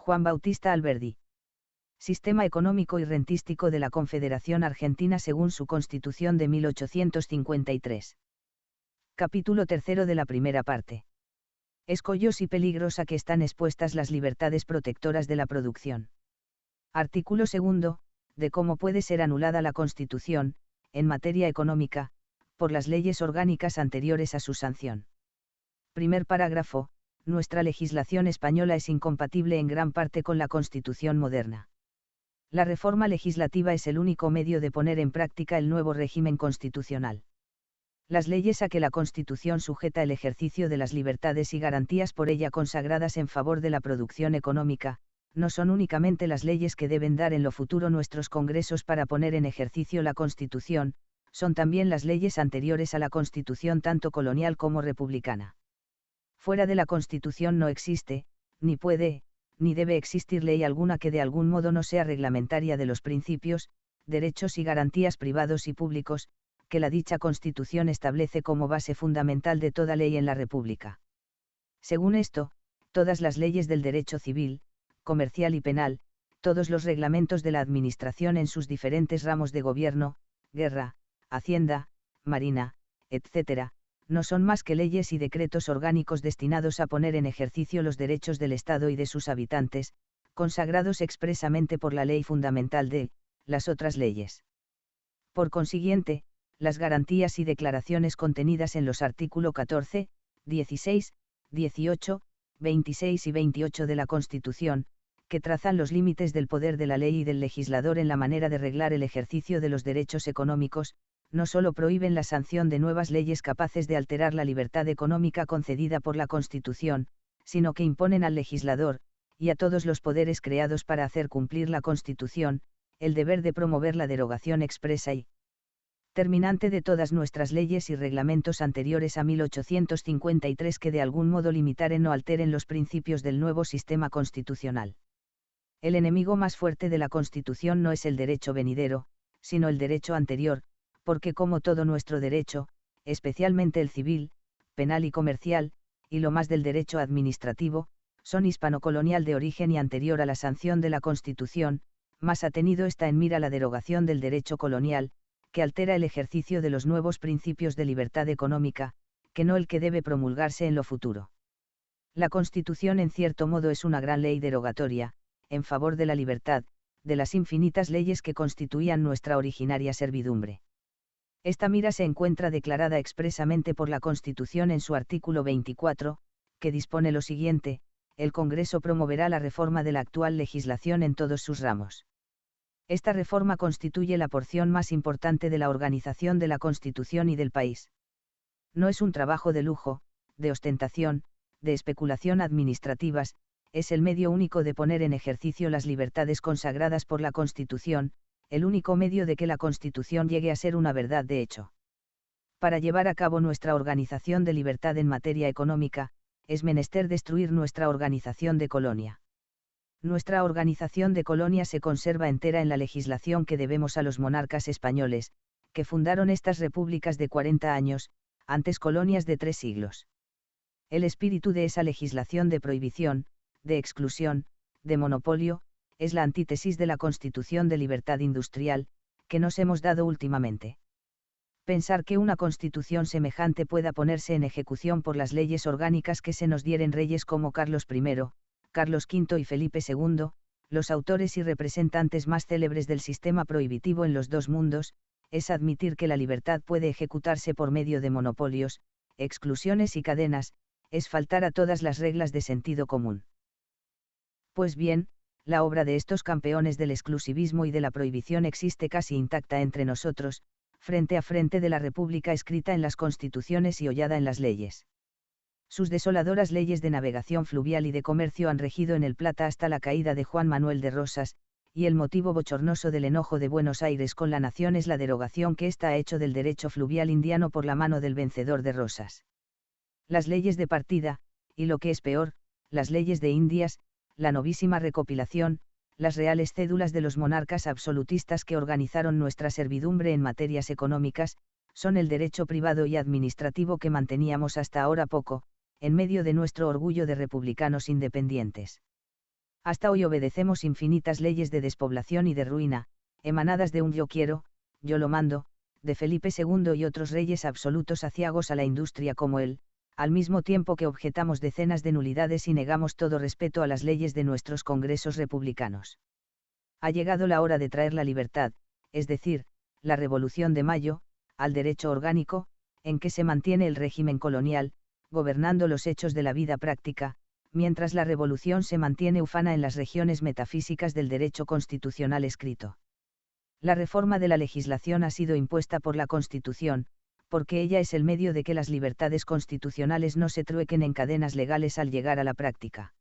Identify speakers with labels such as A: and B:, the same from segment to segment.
A: Juan Bautista Alberdi. Sistema económico y rentístico de la Confederación Argentina según su Constitución de 1853. Capítulo 3 de la primera parte. Escollos y peligros a que están expuestas las libertades protectoras de la producción. Artículo 2. De cómo puede ser anulada la Constitución, en materia económica, por las leyes orgánicas anteriores a su sanción. Primer parágrafo. Nuestra legislación española es incompatible en gran parte con la Constitución moderna. La reforma legislativa es el único medio de poner en práctica el nuevo régimen constitucional. Las leyes a que la Constitución sujeta el ejercicio de las libertades y garantías por ella consagradas en favor de la producción económica, no son únicamente las leyes que deben dar en lo futuro nuestros congresos para poner en ejercicio la Constitución, son también las leyes anteriores a la Constitución tanto colonial como republicana. Fuera de la Constitución no existe, ni puede, ni debe existir ley alguna que de algún modo no sea reglamentaria de los principios, derechos y garantías privados y públicos, que la dicha Constitución establece como base fundamental de toda ley en la República. Según esto, todas las leyes del derecho civil, comercial y penal, todos los reglamentos de la Administración en sus diferentes ramos de gobierno, guerra, hacienda, marina, etc., no son más que leyes y decretos orgánicos destinados a poner en ejercicio los derechos del Estado y de sus habitantes, consagrados expresamente por la ley fundamental de las otras leyes. Por consiguiente, las garantías y declaraciones contenidas en los artículos 14, 16, 18, 26 y 28 de la Constitución, que trazan los límites del poder de la ley y del legislador en la manera de reglar el ejercicio de los derechos económicos, no solo prohíben la sanción de nuevas leyes capaces de alterar la libertad económica concedida por la Constitución, sino que imponen al legislador, y a todos los poderes creados para hacer cumplir la Constitución, el deber de promover la derogación expresa y terminante de todas nuestras leyes y reglamentos anteriores a 1853 que de algún modo limitaren o alteren los principios del nuevo sistema constitucional. El enemigo más fuerte de la Constitución no es el derecho venidero, sino el derecho anterior, porque como todo nuestro derecho, especialmente el civil, penal y comercial, y lo más del derecho administrativo, son hispano-colonial de origen y anterior a la sanción de la Constitución, más ha tenido esta en mira la derogación del derecho colonial, que altera el ejercicio de los nuevos principios de libertad económica, que no el que debe promulgarse en lo futuro. La Constitución en cierto modo es una gran ley derogatoria, en favor de la libertad, de las infinitas leyes que constituían nuestra originaria servidumbre. Esta mira se encuentra declarada expresamente por la Constitución en su artículo 24, que dispone lo siguiente: el Congreso promoverá la reforma de la actual legislación en todos sus ramos. Esta reforma constituye la porción más importante de la organización de la Constitución y del país. No es un trabajo de lujo, de ostentación, de especulación administrativas, es el medio único de poner en ejercicio las libertades consagradas por la Constitución, el único medio de que la Constitución llegue a ser una verdad de hecho. Para llevar a cabo nuestra organización de libertad en materia económica, es menester destruir nuestra organización de colonia. Nuestra organización de colonia se conserva entera en la legislación que debemos a los monarcas españoles, que fundaron estas repúblicas de 40 años, antes colonias de 3 siglos. El espíritu de esa legislación de prohibición, de exclusión, de monopolio, es la antítesis de la Constitución de libertad industrial, que nos hemos dado últimamente. Pensar que una Constitución semejante pueda ponerse en ejecución por las leyes orgánicas que se nos dieren reyes como Carlos I, Carlos V y Felipe II, los autores y representantes más célebres del sistema prohibitivo en los dos mundos, es admitir que la libertad puede ejecutarse por medio de monopolios, exclusiones y cadenas, es faltar a todas las reglas de sentido común. Pues bien, la obra de estos campeones del exclusivismo y de la prohibición existe casi intacta entre nosotros, frente a frente de la República escrita en las constituciones y hollada en las leyes. Sus desoladoras leyes de navegación fluvial y de comercio han regido en el Plata hasta la caída de Juan Manuel de Rosas, y el motivo bochornoso del enojo de Buenos Aires con la nación es la derogación que ésta ha hecho del derecho fluvial indiano por la mano del vencedor de Rosas. Las leyes de partida, y lo que es peor, las leyes de Indias, la novísima recopilación, las reales cédulas de los monarcas absolutistas que organizaron nuestra servidumbre en materias económicas, son el derecho privado y administrativo que manteníamos hasta ahora poco, en medio de nuestro orgullo de republicanos independientes. Hasta hoy obedecemos infinitas leyes de despoblación y de ruina, emanadas de un yo quiero, yo lo mando, de Felipe II y otros reyes absolutos aciagos a la industria como él, al mismo tiempo que objetamos decenas de nulidades y negamos todo respeto a las leyes de nuestros congresos republicanos. Ha llegado la hora de traer la libertad, es decir, la Revolución de Mayo, al derecho orgánico, en que se mantiene el régimen colonial, gobernando los hechos de la vida práctica, mientras la revolución se mantiene ufana en las regiones metafísicas del derecho constitucional escrito. La reforma de la legislación ha sido impuesta por la Constitución, porque ella es el medio de que las libertades constitucionales no se truequen en cadenas legales al llegar a la práctica.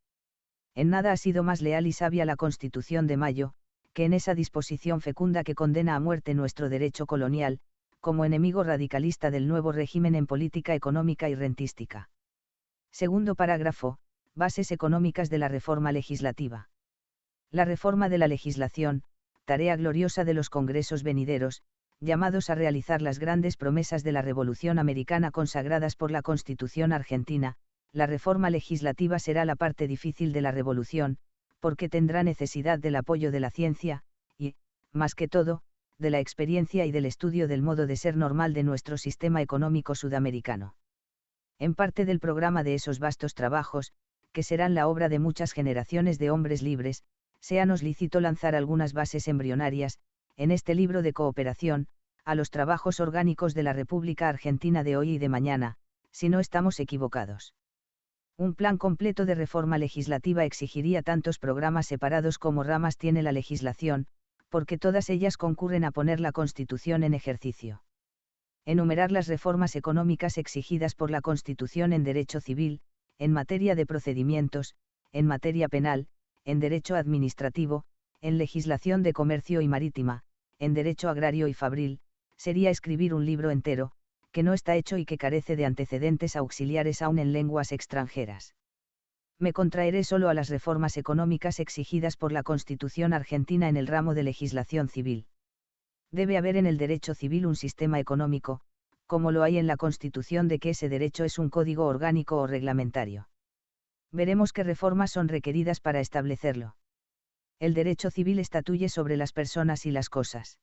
A: En nada ha sido más leal y sabia la Constitución de Mayo, que en esa disposición fecunda que condena a muerte nuestro derecho colonial, como enemigo radicalista del nuevo régimen en política económica y rentística. Segundo parágrafo, bases económicas de la reforma legislativa. La reforma de la legislación, tarea gloriosa de los congresos venideros, llamados a realizar las grandes promesas de la Revolución Americana consagradas por la Constitución argentina, la reforma legislativa será la parte difícil de la revolución, porque tendrá necesidad del apoyo de la ciencia, y, más que todo, de la experiencia y del estudio del modo de ser normal de nuestro sistema económico sudamericano. En parte del programa de esos vastos trabajos, que serán la obra de muchas generaciones de hombres libres, séanos lícito lanzar algunas bases embrionarias, en este libro de cooperación, a los trabajos orgánicos de la República Argentina de hoy y de mañana, si no estamos equivocados. Un plan completo de reforma legislativa exigiría tantos programas separados como ramas tiene la legislación, porque todas ellas concurren a poner la Constitución en ejercicio. Enumerar las reformas económicas exigidas por la Constitución en derecho civil, en materia de procedimientos, en materia penal, en derecho administrativo, en legislación de comercio y marítima, en derecho agrario y fabril, sería escribir un libro entero, que no está hecho y que carece de antecedentes auxiliares aún en lenguas extranjeras. Me contraeré solo a las reformas económicas exigidas por la Constitución argentina en el ramo de legislación civil. Debe haber en el derecho civil un sistema económico, como lo hay en la Constitución de que ese derecho es un código orgánico o reglamentario. Veremos qué reformas son requeridas para establecerlo. El derecho civil estatuye sobre las personas y las cosas.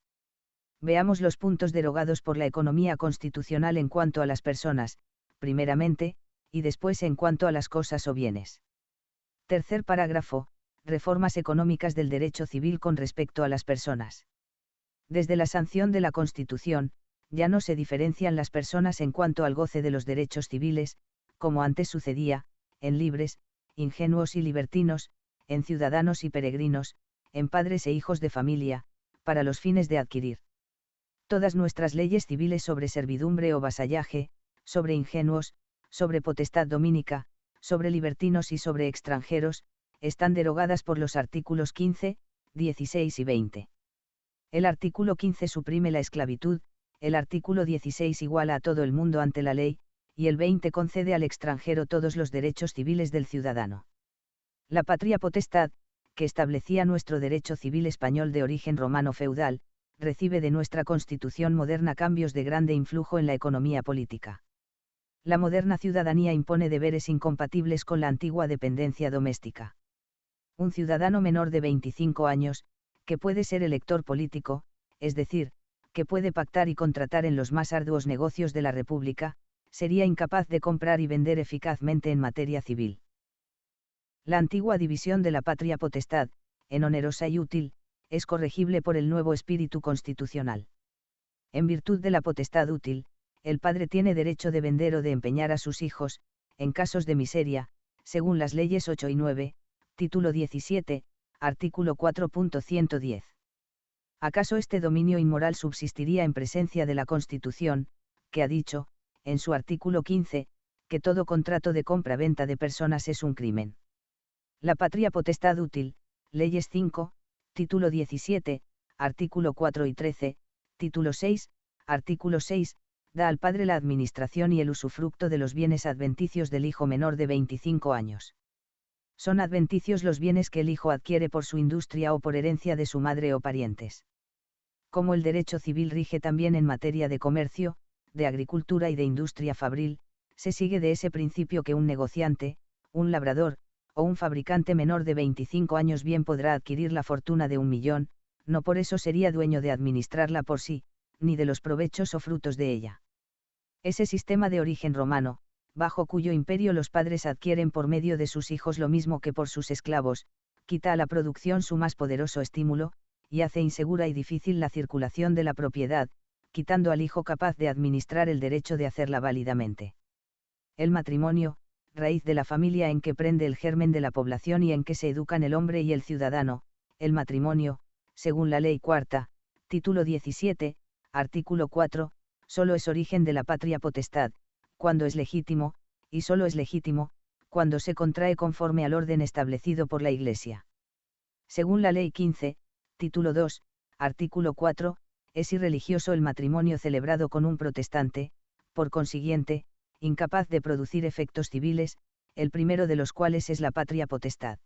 A: Veamos los puntos derogados por la economía constitucional en cuanto a las personas, primeramente, y después en cuanto a las cosas o bienes. Tercer parágrafo, reformas económicas del derecho civil con respecto a las personas. Desde la sanción de la Constitución, ya no se diferencian las personas en cuanto al goce de los derechos civiles, como antes sucedía, en libres, ingenuos y libertinos, en ciudadanos y peregrinos, en padres e hijos de familia, para los fines de adquirir. Todas nuestras leyes civiles sobre servidumbre o vasallaje, sobre ingenuos, sobre potestad domínica, sobre libertinos y sobre extranjeros, están derogadas por los artículos 15, 16 y 20. El artículo 15 suprime la esclavitud, el artículo 16 iguala a todo el mundo ante la ley, y el 20 concede al extranjero todos los derechos civiles del ciudadano. La patria potestad, que establecía nuestro derecho civil español de origen romano feudal, recibe de nuestra Constitución moderna cambios de grande influjo en la economía política. La moderna ciudadanía impone deberes incompatibles con la antigua dependencia doméstica. Un ciudadano menor de 25 años, que puede ser elector político, es decir, que puede pactar y contratar en los más arduos negocios de la República, sería incapaz de comprar y vender eficazmente en materia civil. La antigua división de la patria potestad, en onerosa y útil, es corregible por el nuevo espíritu constitucional. En virtud de la potestad útil, el padre tiene derecho de vender o de empeñar a sus hijos, en casos de miseria, según las leyes 8 y 9, título 17, artículo 4.110. ¿Acaso este dominio inmoral subsistiría en presencia de la Constitución, que ha dicho, en su artículo 15, que todo contrato de compra-venta de personas es un crimen? La patria potestad útil, leyes 5, título 17, artículo 4 y 13, título 6, artículo 6, da al padre la administración y el usufructo de los bienes adventicios del hijo menor de 25 años. Son adventicios los bienes que el hijo adquiere por su industria o por herencia de su madre o parientes. Como el derecho civil rige también en materia de comercio, de agricultura y de industria fabril, se sigue de ese principio que un negociante, un labrador, o un fabricante menor de 25 años bien podrá adquirir la fortuna de 1.000.000, no por eso sería dueño de administrarla por sí, ni de los provechos o frutos de ella. Ese sistema de origen romano, bajo cuyo imperio los padres adquieren por medio de sus hijos lo mismo que por sus esclavos, quita a la producción su más poderoso estímulo, y hace insegura y difícil la circulación de la propiedad, quitando al hijo capaz de administrar el derecho de hacerla válidamente. El matrimonio, raíz de la familia en que prende el germen de la población y en que se educan el hombre y el ciudadano, el matrimonio, según la Ley Cuarta, título 17, artículo 4, solo es origen de la patria potestad, cuando es legítimo, y solo es legítimo, cuando se contrae conforme al orden establecido por la Iglesia. Según la Ley 15, título 2, artículo 4, es irreligioso el matrimonio celebrado con un protestante, por consiguiente, incapaz de producir efectos civiles, el primero de los cuales es la patria potestad.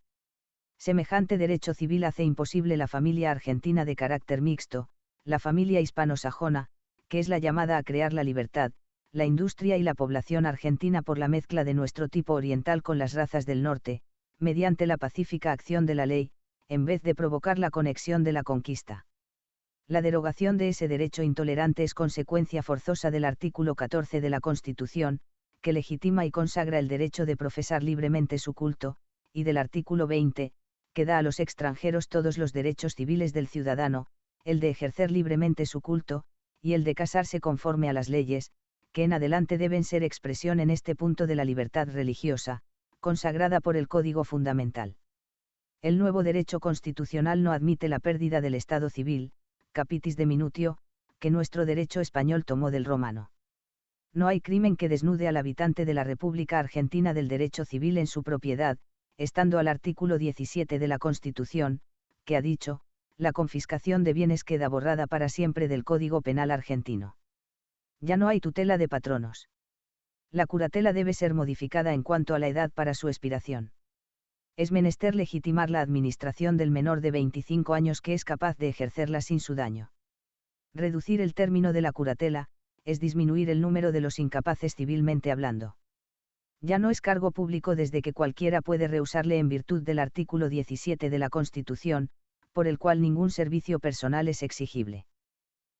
A: Semejante derecho civil hace imposible la familia argentina de carácter mixto, la familia hispano-sajona, que es la llamada a crear la libertad, la industria y la población argentina por la mezcla de nuestro tipo oriental con las razas del norte, mediante la pacífica acción de la ley, en vez de provocar la conexión de la conquista. La derogación de ese derecho intolerante es consecuencia forzosa del artículo 14 de la Constitución, que legitima y consagra el derecho de profesar libremente su culto, y del artículo 20, que da a los extranjeros todos los derechos civiles del ciudadano, el de ejercer libremente su culto, y el de casarse conforme a las leyes, que en adelante deben ser expresión en este punto de la libertad religiosa, consagrada por el Código Fundamental. El nuevo derecho constitucional no admite la pérdida del Estado civil, capitis de minutio, que nuestro derecho español tomó del romano. No hay crimen que desnude al habitante de la República Argentina del derecho civil en su propiedad, estando al artículo 17 de la Constitución, que ha dicho, la confiscación de bienes queda borrada para siempre del Código Penal argentino. Ya no hay tutela de patronos. La curatela debe ser modificada en cuanto a la edad para su expiración. Es menester legitimar la administración del menor de 25 años que es capaz de ejercerla sin su daño. Reducir el término de la curatela, es disminuir el número de los incapaces civilmente hablando. Ya no es cargo público desde que cualquiera puede rehusarle en virtud del artículo 17 de la Constitución, por el cual ningún servicio personal es exigible.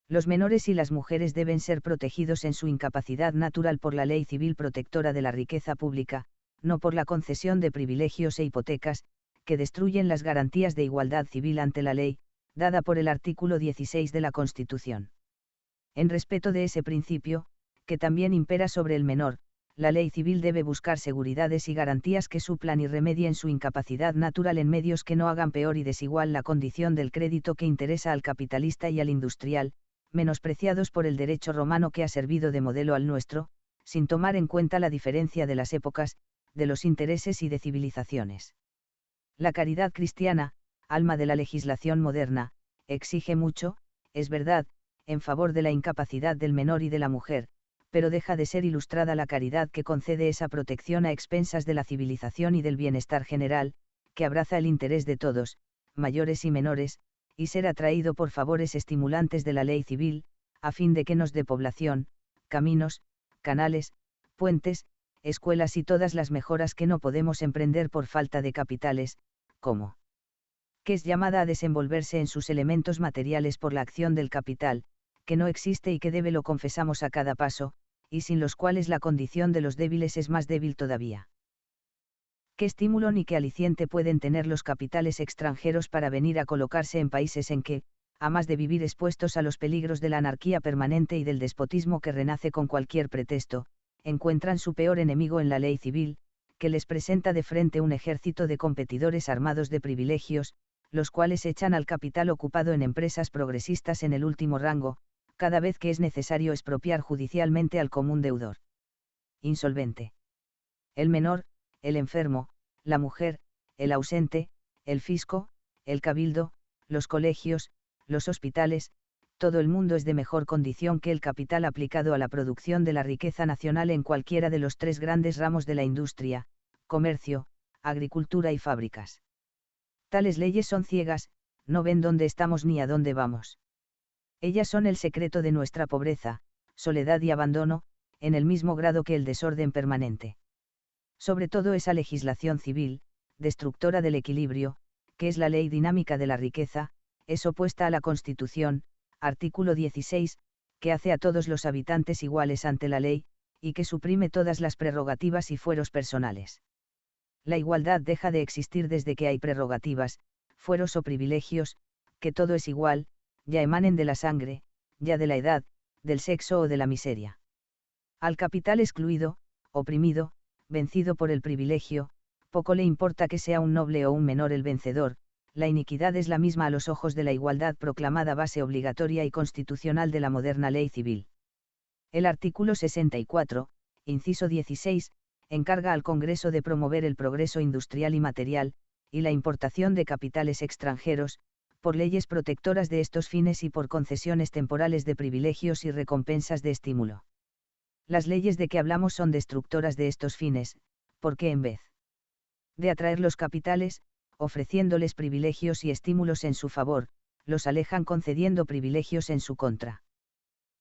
A: Los menores y las mujeres deben ser protegidos en su incapacidad natural por la ley civil protectora de la riqueza pública, no por la concesión de privilegios e hipotecas, que destruyen las garantías de igualdad civil ante la ley, dada por el artículo 16 de la Constitución. En respeto de ese principio, que también impera sobre el menor, la ley civil debe buscar seguridades y garantías que suplan y remedien su incapacidad natural en medios que no hagan peor y desigual la condición del crédito que interesa al capitalista y al industrial, menospreciados por el derecho romano que ha servido de modelo al nuestro, sin tomar en cuenta la diferencia de las épocas, de los intereses y de civilizaciones. La caridad cristiana, alma de la legislación moderna, exige mucho, es verdad, en favor de la incapacidad del menor y de la mujer, pero deja de ser ilustrada la caridad que concede esa protección a expensas de la civilización y del bienestar general, que abraza el interés de todos, mayores y menores, y ser atraído por favores estimulantes de la ley civil, a fin de que nos dé población, caminos, canales, puentes, escuelas y todas las mejoras que no podemos emprender por falta de capitales, como que es llamada a desenvolverse en sus elementos materiales por la acción del capital, que no existe y que debe lo confesamos a cada paso, y sin los cuales la condición de los débiles es más débil todavía. ¿Qué estímulo ni qué aliciente pueden tener los capitales extranjeros para venir a colocarse en países en que, a más de vivir expuestos a los peligros de la anarquía permanente y del despotismo que renace con cualquier pretexto, encuentran su peor enemigo en la ley civil, que les presenta de frente un ejército de competidores armados de privilegios, los cuales echan al capital ocupado en empresas progresistas en el último rango, cada vez que es necesario expropiar judicialmente al común deudor insolvente. El menor, el enfermo, la mujer, el ausente, el fisco, el cabildo, los colegios, los hospitales, todo el mundo es de mejor condición que el capital aplicado a la producción de la riqueza nacional en cualquiera de los tres grandes ramos de la industria, comercio, agricultura y fábricas. Tales leyes son ciegas, no ven dónde estamos ni a dónde vamos. Ellas son el secreto de nuestra pobreza, soledad y abandono, en el mismo grado que el desorden permanente. Sobre todo esa legislación civil, destructora del equilibrio, que es la ley dinámica de la riqueza, es opuesta a la Constitución, artículo 16, que hace a todos los habitantes iguales ante la ley, y que suprime todas las prerrogativas y fueros personales. La igualdad deja de existir desde que hay prerrogativas, fueros o privilegios, que todo es igual, ya emanen de la sangre, ya de la edad, del sexo o de la miseria. Al capital excluido, oprimido, vencido por el privilegio, poco le importa que sea un noble o un menor el vencedor, la iniquidad es la misma a los ojos de la igualdad proclamada base obligatoria y constitucional de la moderna ley civil. El artículo 64, inciso 16, encarga al Congreso de promover el progreso industrial y material, y la importación de capitales extranjeros, por leyes protectoras de estos fines y por concesiones temporales de privilegios y recompensas de estímulo. Las leyes de que hablamos son destructoras de estos fines, porque en vez de atraer los capitales, ofreciéndoles privilegios y estímulos en su favor, los alejan concediendo privilegios en su contra.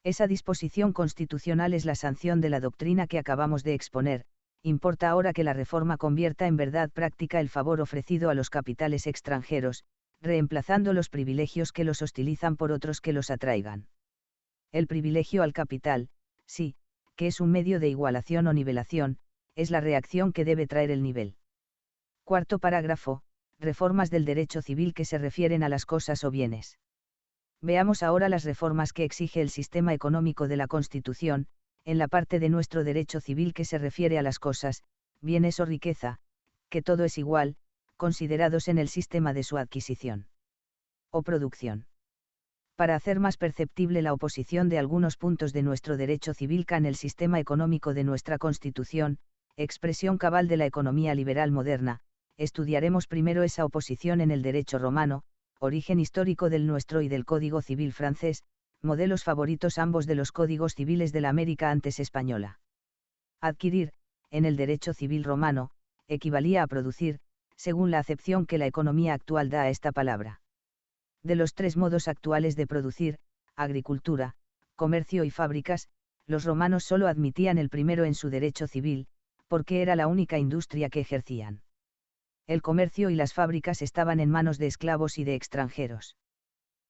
A: Esa disposición constitucional es la sanción de la doctrina que acabamos de exponer. Importa ahora que la reforma convierta en verdad práctica el favor ofrecido a los capitales extranjeros, reemplazando los privilegios que los hostilizan por otros que los atraigan. El privilegio al capital, sí, que es un medio de igualación o nivelación, es la reacción que debe traer el nivel. Cuarto parágrafo, reformas del derecho civil que se refieren a las cosas o bienes. Veamos ahora las reformas que exige el sistema económico de la Constitución, en la parte de nuestro derecho civil que se refiere a las cosas, bienes o riqueza, que todo es igual, considerados en el sistema de su adquisición o producción. Para hacer más perceptible la oposición de algunos puntos de nuestro derecho civil en el sistema económico de nuestra Constitución, expresión cabal de la economía liberal moderna, estudiaremos primero esa oposición en el derecho romano, origen histórico del nuestro y del Código Civil francés, modelos favoritos ambos de los códigos civiles de la América antes española. Adquirir, en el derecho civil romano, equivalía a producir, según la acepción que la economía actual da a esta palabra. De los tres modos actuales de producir, agricultura, comercio y fábricas, los romanos solo admitían el primero en su derecho civil, porque era la única industria que ejercían. El comercio y las fábricas estaban en manos de esclavos y de extranjeros.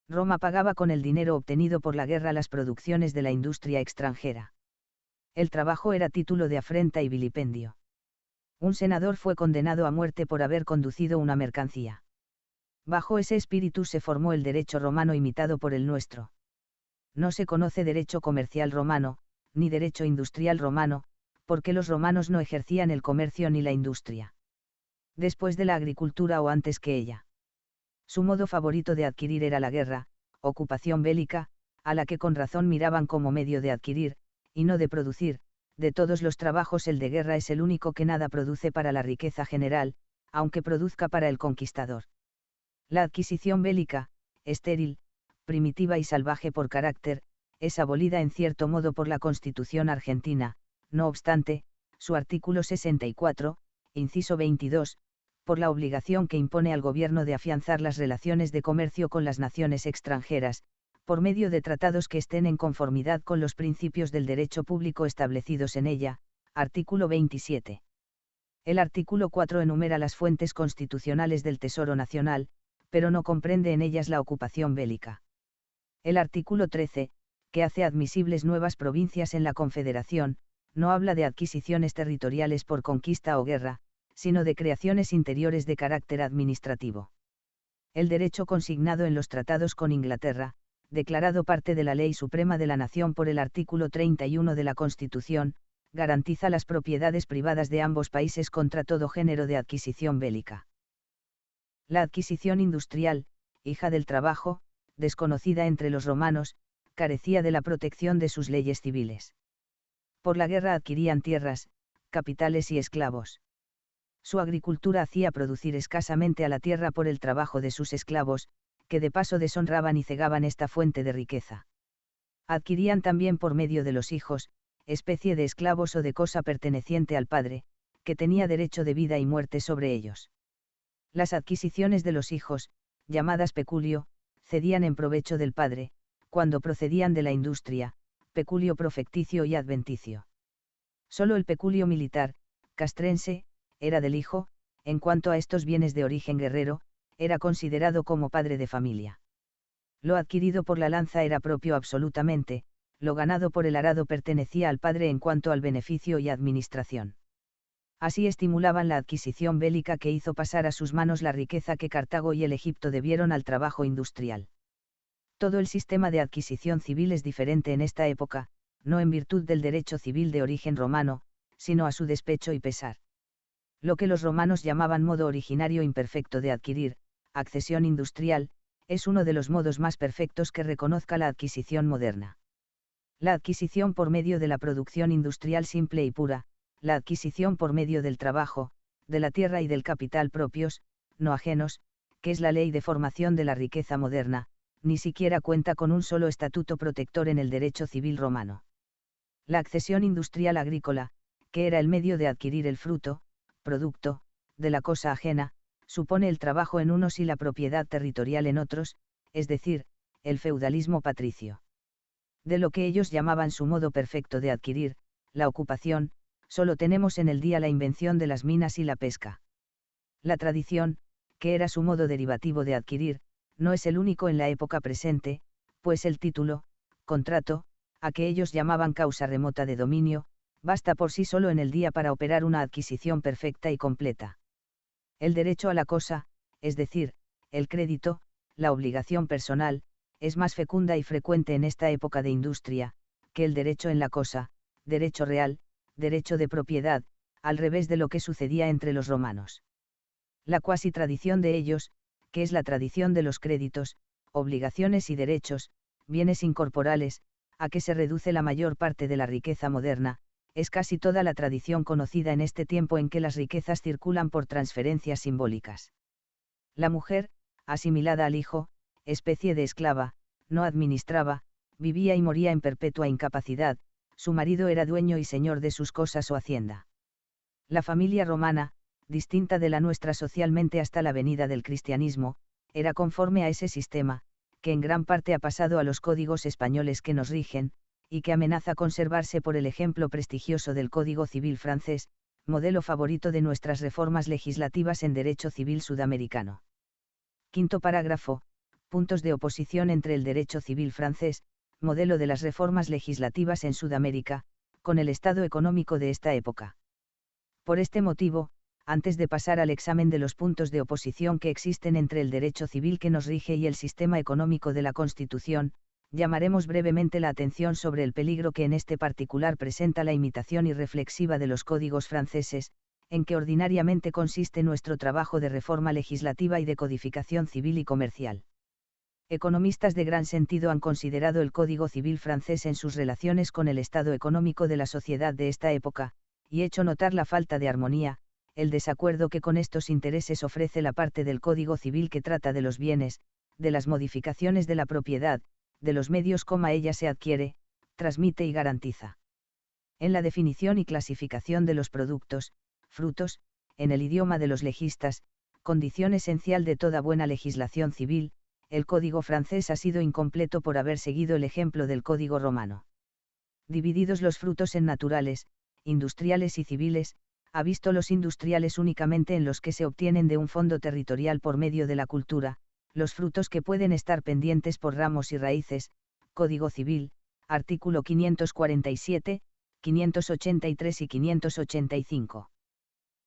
A: Roma pagaba con el dinero obtenido por la guerra las producciones de la industria extranjera. El trabajo era título de afrenta y vilipendio. Un senador fue condenado a muerte por haber conducido una mercancía. Bajo ese espíritu se formó el derecho romano imitado por el nuestro. No se conoce derecho comercial romano, ni derecho industrial romano, porque los romanos no ejercían el comercio ni la industria. Después de la agricultura o antes que ella. Su modo favorito de adquirir era la guerra, ocupación bélica, a la que con razón miraban como medio de adquirir, y no de producir. De todos los trabajos el de guerra es el único que nada produce para la riqueza general, aunque produzca para el conquistador. La adquisición bélica, estéril, primitiva y salvaje por carácter, es abolida en cierto modo por la Constitución argentina, no obstante, su artículo 64, inciso 22, por la obligación que impone al gobierno de afianzar las relaciones de comercio con las naciones extranjeras, por medio de tratados que estén en conformidad con los principios del derecho público establecidos en ella, artículo 27. El artículo 4 enumera las fuentes constitucionales del Tesoro Nacional, pero no comprende en ellas la ocupación bélica. El artículo 13, que hace admisibles nuevas provincias en la Confederación, no habla de adquisiciones territoriales por conquista o guerra, sino de creaciones interiores de carácter administrativo. El derecho consignado en los tratados con Inglaterra, declarado parte de la Ley Suprema de la Nación por el artículo 31 de la Constitución, garantiza las propiedades privadas de ambos países contra todo género de adquisición bélica. La adquisición industrial, hija del trabajo, desconocida entre los romanos, carecía de la protección de sus leyes civiles. Por la guerra adquirían tierras, capitales y esclavos. Su agricultura hacía producir escasamente a la tierra por el trabajo de sus esclavos, que de paso deshonraban y cegaban esta fuente de riqueza. Adquirían también por medio de los hijos, especie de esclavos o de cosa perteneciente al padre, que tenía derecho de vida y muerte sobre ellos. Las adquisiciones de los hijos, llamadas peculio, cedían en provecho del padre, cuando procedían de la industria, peculio profecticio y adventicio. Solo el peculio militar, castrense, era del hijo, en cuanto a estos bienes de origen guerrero, era considerado como padre de familia. Lo adquirido por la lanza era propio absolutamente, lo ganado por el arado pertenecía al padre en cuanto al beneficio y administración. Así estimulaban la adquisición bélica que hizo pasar a sus manos la riqueza que Cartago y el Egipto debieron al trabajo industrial. Todo el sistema de adquisición civil es diferente en esta época, no en virtud del derecho civil de origen romano, sino a su despecho y pesar. Lo que los romanos llamaban modo originario imperfecto de adquirir, accesión industrial, es uno de los modos más perfectos que reconozca la adquisición moderna. La adquisición por medio de la producción industrial simple y pura, la adquisición por medio del trabajo, de la tierra y del capital propios, no ajenos, que es la ley de formación de la riqueza moderna, ni siquiera cuenta con un solo estatuto protector en el derecho civil romano. La accesión industrial agrícola, que era el medio de adquirir el fruto, producto, de la cosa ajena, supone el trabajo en unos y la propiedad territorial en otros, es decir, el feudalismo patricio. De lo que ellos llamaban su modo perfecto de adquirir, la ocupación, solo tenemos en el día la invención de las minas y la pesca. La tradición, que era su modo derivativo de adquirir, no es el único en la época presente, pues el título, contrato, a que ellos llamaban causa remota de dominio, basta por sí solo en el día para operar una adquisición perfecta y completa. El derecho a la cosa, es decir, el crédito, la obligación personal, es más fecunda y frecuente en esta época de industria, que el derecho en la cosa, derecho real, derecho de propiedad, al revés de lo que sucedía entre los romanos. La cuasi tradición de ellos, que es la tradición de los créditos, obligaciones y derechos, bienes incorporales, a que se reduce la mayor parte de la riqueza moderna, es casi toda la tradición conocida en este tiempo en que las riquezas circulan por transferencias simbólicas. La mujer, asimilada al hijo, especie de esclava, no administraba, vivía y moría en perpetua incapacidad, su marido era dueño y señor de sus cosas o hacienda. La familia romana, distinta de la nuestra socialmente hasta la venida del cristianismo, era conforme a ese sistema, que en gran parte ha pasado a los códigos españoles que nos rigen, y que amenaza conservarse por el ejemplo prestigioso del Código Civil francés, modelo favorito de nuestras reformas legislativas en derecho civil sudamericano. Quinto parágrafo, puntos de oposición entre el derecho civil francés, modelo de las reformas legislativas en Sudamérica, con el estado económico de esta época. Por este motivo, antes de pasar al examen de los puntos de oposición que existen entre el derecho civil que nos rige y el sistema económico de la Constitución, llamaremos brevemente la atención sobre el peligro que en este particular presenta la imitación irreflexiva de los códigos franceses, en que ordinariamente consiste nuestro trabajo de reforma legislativa y de codificación civil y comercial. Economistas de gran sentido han considerado el Código Civil francés en sus relaciones con el estado económico de la sociedad de esta época, y hecho notar la falta de armonía, el desacuerdo que con estos intereses ofrece la parte del Código Civil que trata de los bienes, de las modificaciones de la propiedad, de los medios como ella se adquiere, transmite y garantiza. En la definición y clasificación de los productos, frutos, en el idioma de los legistas, condición esencial de toda buena legislación civil, el Código francés ha sido incompleto por haber seguido el ejemplo del Código romano. Divididos los frutos en naturales, industriales y civiles, ha visto los industriales únicamente en los que se obtienen de un fondo territorial por medio de la cultura, los frutos que pueden estar pendientes por ramos y raíces, Código Civil, artículo 547, 583 y 585.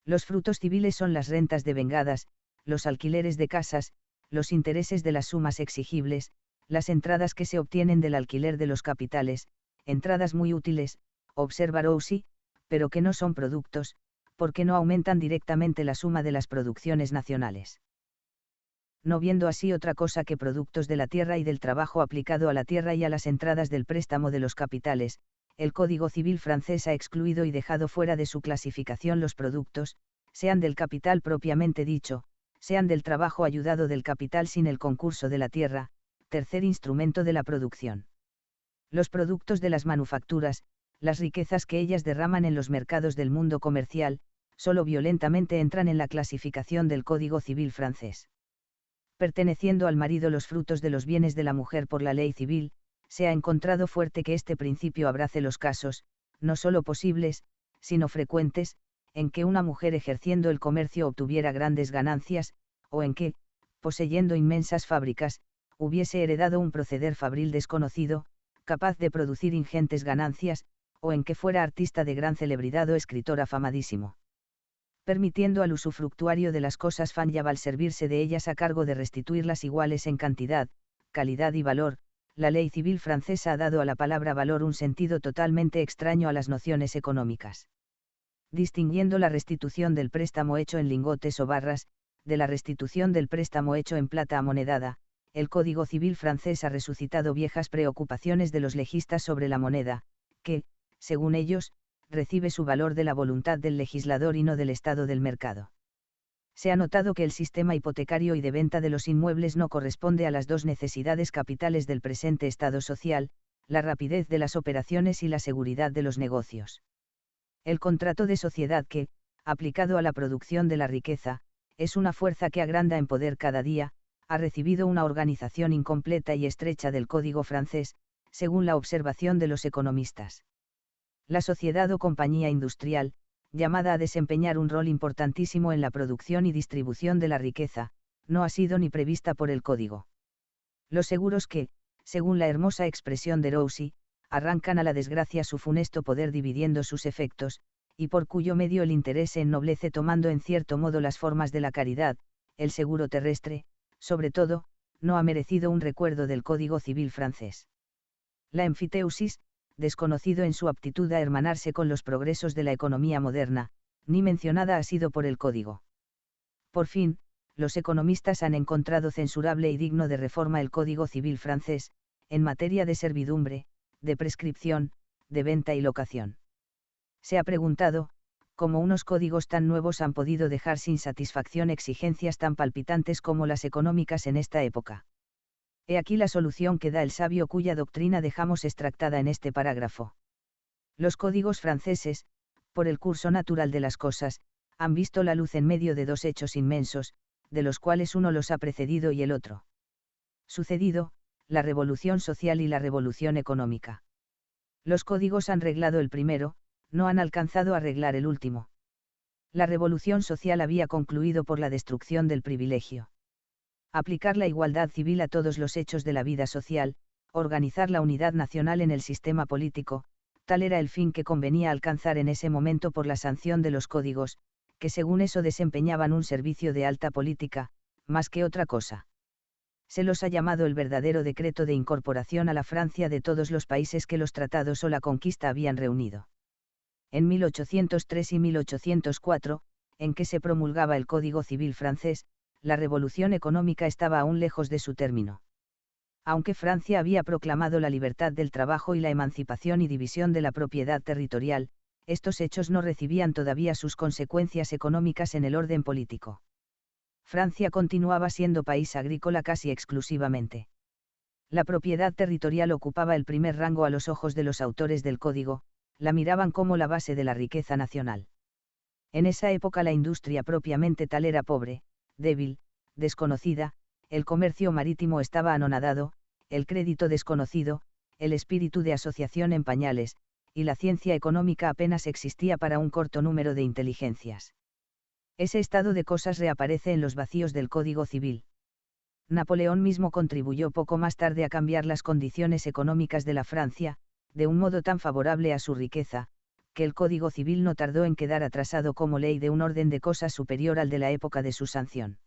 A: Los frutos civiles son las rentas devengadas, los alquileres de casas, los intereses de las sumas exigibles, las entradas que se obtienen del alquiler de los capitales, entradas muy útiles, observa Roussy, pero que no son productos, porque no aumentan directamente la suma de las producciones nacionales. No viendo así otra cosa que productos de la tierra y del trabajo aplicado a la tierra y a las entradas del préstamo de los capitales, el Código Civil francés ha excluido y dejado fuera de su clasificación los productos, sean del capital propiamente dicho, sean del trabajo ayudado del capital sin el concurso de la tierra, tercer instrumento de la producción. Los productos de las manufacturas, las riquezas que ellas derraman en los mercados del mundo comercial, solo violentamente entran en la clasificación del Código Civil francés. Perteneciendo al marido los frutos de los bienes de la mujer por la ley civil, se ha encontrado fuerte que este principio abrace los casos, no solo posibles, sino frecuentes, en que una mujer ejerciendo el comercio obtuviera grandes ganancias, o en que, poseyendo inmensas fábricas, hubiese heredado un proceder fabril desconocido, capaz de producir ingentes ganancias, o en que fuera artista de gran celebridad o escritor afamadísimo. Permitiendo al usufructuario de las cosas fungibles servirse de ellas a cargo de restituirlas iguales en cantidad, calidad y valor, la ley civil francesa ha dado a la palabra valor un sentido totalmente extraño a las nociones económicas. Distinguiendo la restitución del préstamo hecho en lingotes o barras, de la restitución del préstamo hecho en plata amonedada, el Código Civil francés ha resucitado viejas preocupaciones de los legistas sobre la moneda, que, según ellos, recibe su valor de la voluntad del legislador y no del estado del mercado. Se ha notado que el sistema hipotecario y de venta de los inmuebles no corresponde a las dos necesidades capitales del presente estado social, la rapidez de las operaciones y la seguridad de los negocios. El contrato de sociedad que, aplicado a la producción de la riqueza, es una fuerza que agranda en poder cada día, ha recibido una organización incompleta y estrecha del Código francés, según la observación de los economistas. La sociedad o compañía industrial, llamada a desempeñar un rol importantísimo en la producción y distribución de la riqueza, no ha sido ni prevista por el Código. Los seguros que, según la hermosa expresión de Roussy, arrancan a la desgracia su funesto poder dividiendo sus efectos, y por cuyo medio el interés se ennoblece tomando en cierto modo las formas de la caridad, el seguro terrestre, sobre todo, no ha merecido un recuerdo del Código Civil francés. La emfiteusis, desconocido en su aptitud a hermanarse con los progresos de la economía moderna, ni mencionada ha sido por el Código. Por fin, los economistas han encontrado censurable y digno de reforma el Código Civil francés, en materia de servidumbre, de prescripción, de venta y locación. Se ha preguntado, cómo unos códigos tan nuevos han podido dejar sin satisfacción exigencias tan palpitantes como las económicas en esta época. He aquí la solución que da el sabio cuya doctrina dejamos extractada en este parágrafo. Los códigos franceses, por el curso natural de las cosas, han visto la luz en medio de dos hechos inmensos, de los cuales uno los ha precedido y el otro sucedido, la revolución social y la revolución económica. Los códigos han reglado el primero, no han alcanzado a arreglar el último. La revolución social había concluido por la destrucción del privilegio. Aplicar la igualdad civil a todos los hechos de la vida social, organizar la unidad nacional en el sistema político, tal era el fin que convenía alcanzar en ese momento por la sanción de los códigos, que según eso desempeñaban un servicio de alta política, más que otra cosa. Se los ha llamado el verdadero decreto de incorporación a la Francia de todos los países que los tratados o la conquista habían reunido. En 1803 y 1804, en que se promulgaba el Código Civil francés, la revolución económica estaba aún lejos de su término. Aunque Francia había proclamado la libertad del trabajo y la emancipación y división de la propiedad territorial, estos hechos no recibían todavía sus consecuencias económicas en el orden político. Francia continuaba siendo país agrícola casi exclusivamente. La propiedad territorial ocupaba el primer rango a los ojos de los autores del código, la miraban como la base de la riqueza nacional. En esa época la industria propiamente tal era pobre, débil, desconocida, el comercio marítimo estaba anonadado, el crédito desconocido, el espíritu de asociación en pañales, y la ciencia económica apenas existía para un corto número de inteligencias. Ese estado de cosas reaparece en los vacíos del Código Civil. Napoleón mismo contribuyó poco más tarde a cambiar las condiciones económicas de la Francia, de un modo tan favorable a su riqueza, que el Código Civil no tardó en quedar atrasado como ley de un orden de cosas superior al de la época de su sanción.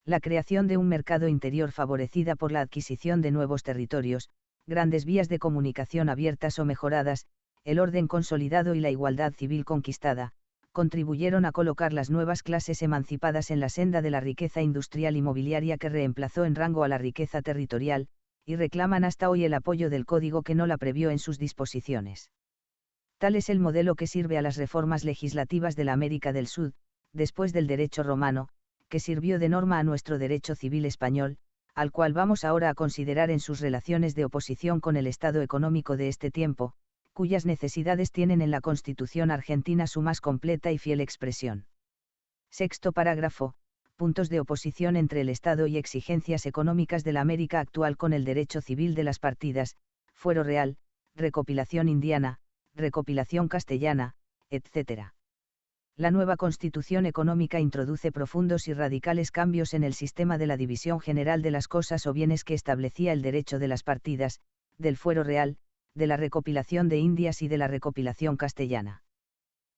A: La creación de un mercado interior favorecida por la adquisición de nuevos territorios, grandes vías de comunicación abiertas o mejoradas, el orden consolidado y la igualdad civil conquistada, contribuyeron a colocar las nuevas clases emancipadas en la senda de la riqueza industrial y mobiliaria que reemplazó en rango a la riqueza territorial, y reclaman hasta hoy el apoyo del Código que no la previó en sus disposiciones. Tal es el modelo que sirve a las reformas legislativas de la América del Sur, después del derecho romano, que sirvió de norma a nuestro derecho civil español, al cual vamos ahora a considerar en sus relaciones de oposición con el estado económico de este tiempo, cuyas necesidades tienen en la Constitución argentina su más completa y fiel expresión. Sexto parágrafo. Puntos de oposición entre el Estado y exigencias económicas de la América actual con el derecho civil de las partidas, fuero real, recopilación indiana, recopilación castellana, etc. La nueva Constitución económica introduce profundos y radicales cambios en el sistema de la división general de las cosas o bienes que establecía el derecho de las partidas, del fuero real, de la recopilación de indias y de la recopilación castellana.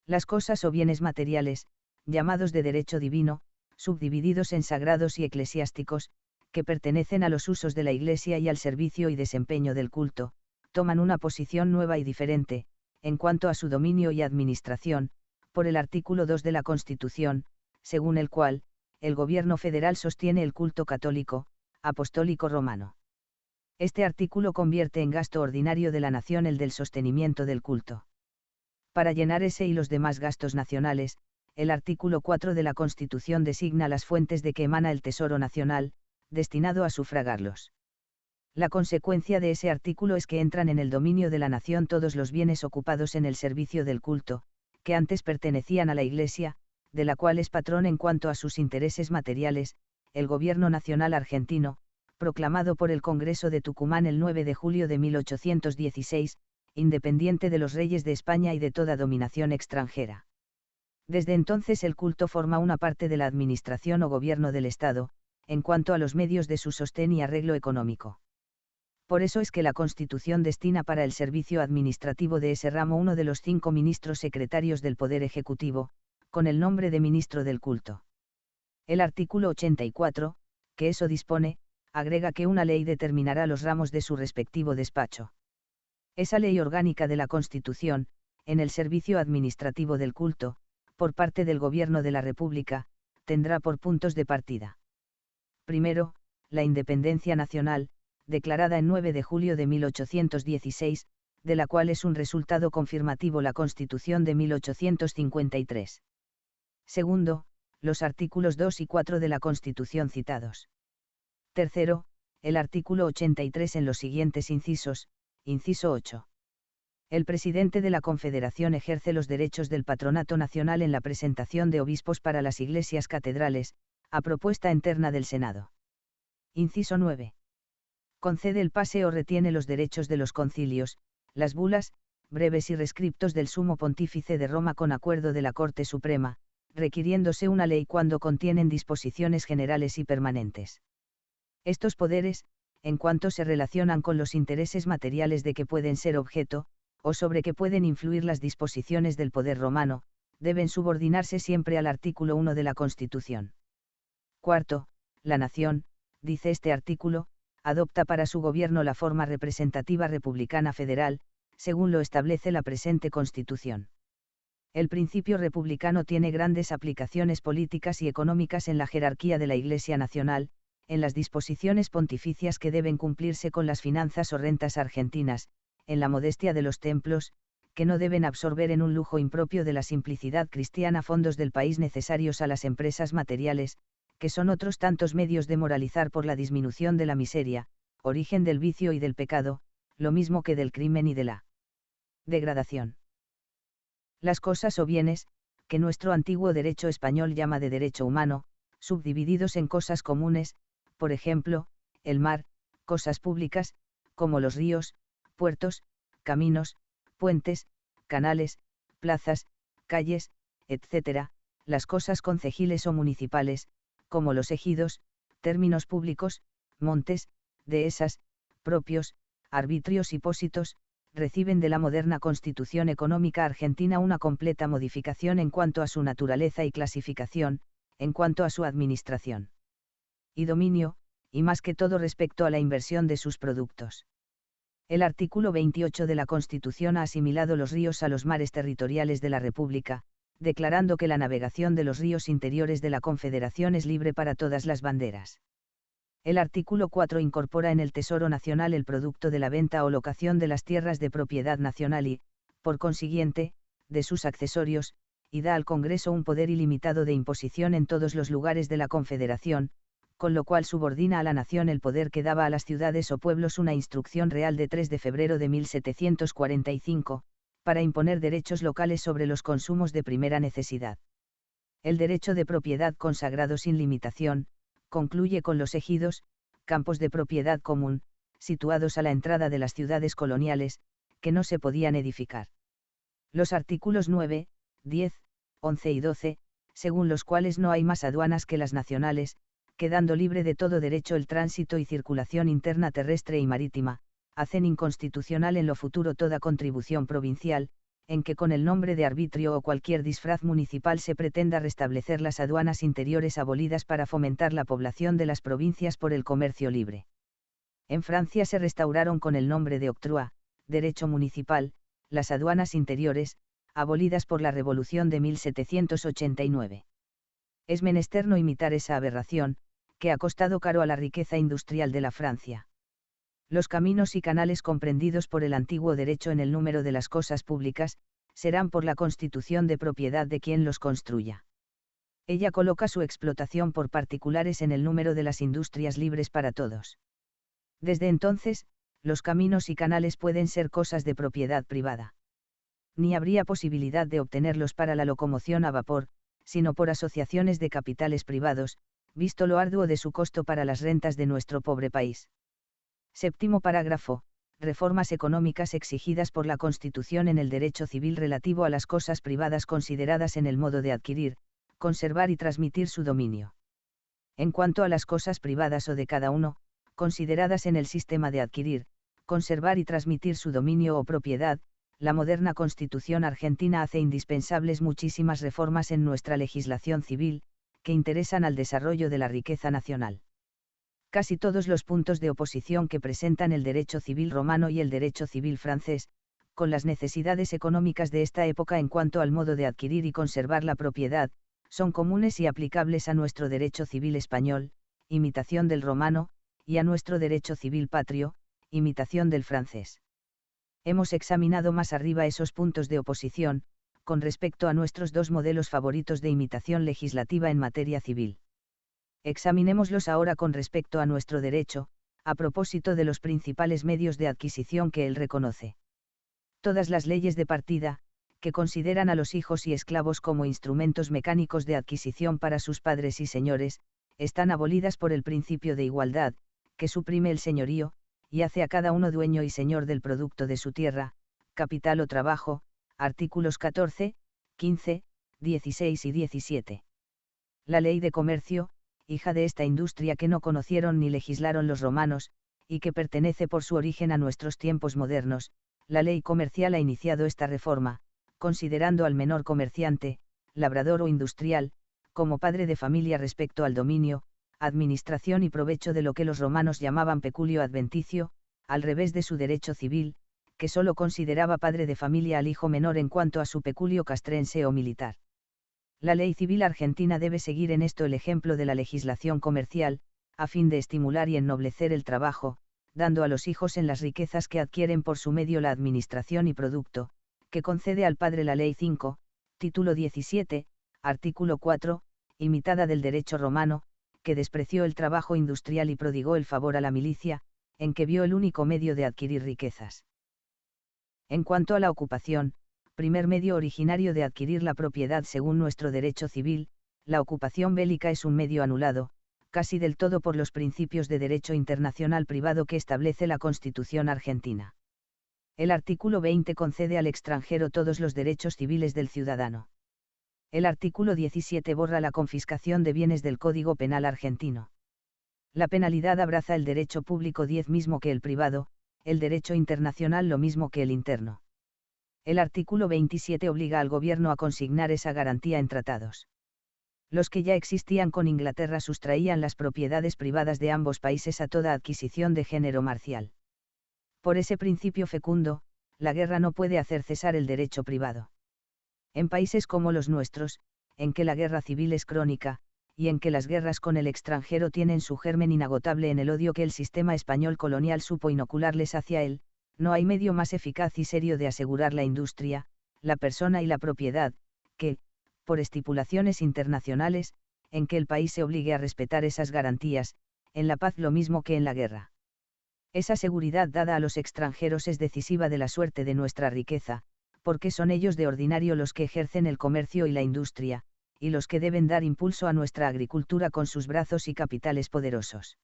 A: Las cosas o bienes materiales, llamados de derecho divino, subdivididos en sagrados y eclesiásticos, que pertenecen a los usos de la Iglesia y al servicio y desempeño del culto, toman una posición nueva y diferente, en cuanto a su dominio y administración, por el artículo 2 de la Constitución, según el cual, el gobierno federal sostiene el culto católico, apostólico romano. Este artículo convierte en gasto ordinario de la nación el del sostenimiento del culto. Para llenar ese y los demás gastos nacionales, el artículo 4 de la Constitución designa las fuentes de que emana el Tesoro Nacional, destinado a sufragarlos. La consecuencia de ese artículo es que entran en el dominio de la nación todos los bienes ocupados en el servicio del culto, que antes pertenecían a la Iglesia, de la cual es patrón en cuanto a sus intereses materiales, el Gobierno Nacional Argentino, proclamado por el Congreso de Tucumán el 9 de julio de 1816, independiente de los reyes de España y de toda dominación extranjera. Desde entonces el culto forma una parte de la administración o gobierno del Estado, en cuanto a los medios de su sostén y arreglo económico. Por eso es que la Constitución destina para el servicio administrativo de ese ramo uno de los 5 ministros secretarios del Poder Ejecutivo, con el nombre de ministro del culto. El artículo 84, que eso dispone, agrega que una ley determinará los ramos de su respectivo despacho. Esa ley orgánica de la Constitución, en el servicio administrativo del culto, por parte del Gobierno de la República, tendrá por puntos de partida. Primero, la independencia nacional, declarada en 9 de julio de 1816, de la cual es un resultado confirmativo la Constitución de 1853. Segundo, los artículos 2 y 4 de la Constitución citados. Tercero, el artículo 83 en los siguientes incisos, inciso 8. El presidente de la Confederación ejerce los derechos del patronato nacional en la presentación de obispos para las iglesias catedrales, a propuesta interna del Senado. Inciso 9. Concede el pase o retiene los derechos de los concilios, las bulas, breves y rescriptos del Sumo Pontífice de Roma con acuerdo de la Corte Suprema, requiriéndose una ley cuando contienen disposiciones generales y permanentes. Estos poderes, en cuanto se relacionan con los intereses materiales de que pueden ser objeto, o sobre que pueden influir las disposiciones del poder romano, deben subordinarse siempre al artículo 1 de la Constitución. Cuarto, la nación, dice este artículo, adopta para su gobierno la forma representativa republicana federal, según lo establece la presente Constitución. El principio republicano tiene grandes aplicaciones políticas y económicas en la jerarquía de la Iglesia Nacional, en las disposiciones pontificias que deben cumplirse con las finanzas o rentas argentinas, en la modestia de los templos, que no deben absorber en un lujo impropio de la simplicidad cristiana fondos del país necesarios a las empresas materiales, que son otros tantos medios de moralizar por la disminución de la miseria, origen del vicio y del pecado, lo mismo que del crimen y de la degradación. Las cosas o bienes, que nuestro antiguo derecho español llama de derecho humano, subdivididos en cosas comunes, por ejemplo, el mar, cosas públicas, como los ríos, puertos, caminos, puentes, canales, plazas, calles, etc., las cosas concejiles o municipales, como los ejidos, términos públicos, montes, dehesas, propios, arbitrios y pósitos, reciben de la moderna Constitución Económica Argentina una completa modificación en cuanto a su naturaleza y clasificación, en cuanto a su administración y dominio, y más que todo respecto a la inversión de sus productos. El artículo 28 de la Constitución ha asimilado los ríos a los mares territoriales de la República, declarando que la navegación de los ríos interiores de la Confederación es libre para todas las banderas. El artículo 4 incorpora en el Tesoro Nacional el producto de la venta o locación de las tierras de propiedad nacional y, por consiguiente, de sus accesorios, y da al Congreso un poder ilimitado de imposición en todos los lugares de la Confederación, con lo cual subordina a la nación el poder que daba a las ciudades o pueblos una instrucción real de 3 de febrero de 1745, para imponer derechos locales sobre los consumos de primera necesidad. El derecho de propiedad consagrado sin limitación, concluye con los ejidos, campos de propiedad común, situados a la entrada de las ciudades coloniales, que no se podían edificar. Los artículos 9, 10, 11 y 12, según los cuales no hay más aduanas que las nacionales, quedando libre de todo derecho el tránsito y circulación interna terrestre y marítima, hacen inconstitucional en lo futuro toda contribución provincial, en que con el nombre de arbitrio o cualquier disfraz municipal se pretenda restablecer las aduanas interiores abolidas para fomentar la población de las provincias por el comercio libre. En Francia se restauraron con el nombre de octroi, derecho municipal, las aduanas interiores, abolidas por la Revolución de 1789. Es menester no imitar esa aberración, que ha costado caro a la riqueza industrial de la Francia. Los caminos y canales comprendidos por el antiguo derecho en el número de las cosas públicas, serán por la constitución de propiedad de quien los construya. Ella coloca su explotación por particulares en el número de las industrias libres para todos. Desde entonces, los caminos y canales pueden ser cosas de propiedad privada. Ni habría posibilidad de obtenerlos para la locomoción a vapor, sino por asociaciones de capitales privados, visto lo arduo de su costo para las rentas de nuestro pobre país. Séptimo parágrafo. Reformas económicas exigidas por la Constitución en el derecho civil relativo a las cosas privadas consideradas en el modo de adquirir, conservar y transmitir su dominio. En cuanto a las cosas privadas o de cada uno, consideradas en el sistema de adquirir, conservar y transmitir su dominio o propiedad, la moderna Constitución argentina hace indispensables muchísimas reformas en nuestra legislación civil, que interesan al desarrollo de la riqueza nacional. Casi todos los puntos de oposición que presentan el derecho civil romano y el derecho civil francés, con las necesidades económicas de esta época en cuanto al modo de adquirir y conservar la propiedad, son comunes y aplicables a nuestro derecho civil español, imitación del romano, y a nuestro derecho civil patrio, imitación del francés. Hemos examinado más arriba esos puntos de oposición, con respecto a nuestros dos modelos favoritos de imitación legislativa en materia civil. Examinémoslos ahora con respecto a nuestro derecho, a propósito de los principales medios de adquisición que él reconoce. Todas las leyes de partida, que consideran a los hijos y esclavos como instrumentos mecánicos de adquisición para sus padres y señores, están abolidas por el principio de igualdad, que suprime el señorío, y hace a cada uno dueño y señor del producto de su tierra, capital o trabajo, artículos 14, 15, 16 y 17. La ley de comercio, hija de esta industria que no conocieron ni legislaron los romanos, y que pertenece por su origen a nuestros tiempos modernos, la ley comercial ha iniciado esta reforma, considerando al menor comerciante, labrador o industrial, como padre de familia respecto al dominio, administración y provecho de lo que los romanos llamaban peculio adventicio, al revés de su derecho civil, que sólo consideraba padre de familia al hijo menor en cuanto a su peculio castrense o militar. La ley civil argentina debe seguir en esto el ejemplo de la legislación comercial, a fin de estimular y ennoblecer el trabajo, dando a los hijos en las riquezas que adquieren por su medio la administración y producto, que concede al padre la ley 5, título 17, artículo 4, imitada del derecho romano, que despreció el trabajo industrial y prodigó el favor a la milicia, en que vio el único medio de adquirir riquezas. En cuanto a la ocupación, primer medio originario de adquirir la propiedad según nuestro derecho civil, la ocupación bélica es un medio anulado, casi del todo por los principios de derecho internacional privado que establece la Constitución argentina. El artículo 20 concede al extranjero todos los derechos civiles del ciudadano. El artículo 17 borra la confiscación de bienes del Código Penal argentino. La penalidad abraza el derecho público 10 mismo que el privado, el derecho internacional lo mismo que el interno. El artículo 27 obliga al gobierno a consignar esa garantía en tratados. Los que ya existían con Inglaterra sustraían las propiedades privadas de ambos países a toda adquisición de género marcial. Por ese principio fecundo, la guerra no puede hacer cesar el derecho privado. En países como los nuestros, en que la guerra civil es crónica, y en que las guerras con el extranjero tienen su germen inagotable en el odio que el sistema español colonial supo inocularles hacia él, no hay medio más eficaz y serio de asegurar la industria, la persona y la propiedad, que, por estipulaciones internacionales, en que el país se obligue a respetar esas garantías, en la paz lo mismo que en la guerra. Esa seguridad dada a los extranjeros es decisiva de la suerte de nuestra riqueza, porque son ellos de ordinario los que ejercen el comercio y la industria, y los que deben dar impulso a nuestra agricultura con sus brazos y capitales poderosos.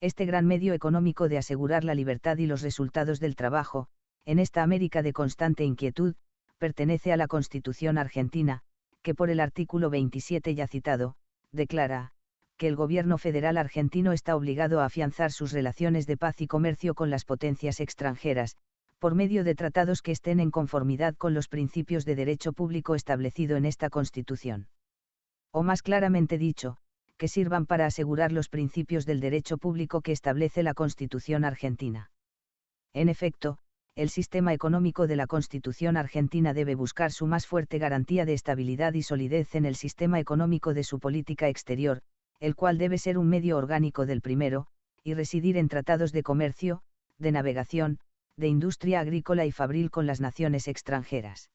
A: Este gran medio económico de asegurar la libertad y los resultados del trabajo, en esta América de constante inquietud, pertenece a la Constitución argentina, que por el artículo 27 ya citado, declara, que el gobierno federal argentino está obligado a afianzar sus relaciones de paz y comercio con las potencias extranjeras, por medio de tratados que estén en conformidad con los principios de derecho público establecido en esta Constitución. O más claramente dicho, que sirvan para asegurar los principios del derecho público que establece la Constitución argentina. En efecto, el sistema económico de la Constitución argentina debe buscar su más fuerte garantía de estabilidad y solidez en el sistema económico de su política exterior, el cual debe ser un medio orgánico del primero, y residir en tratados de comercio, de navegación, de industria agrícola y fabril con las naciones extranjeras.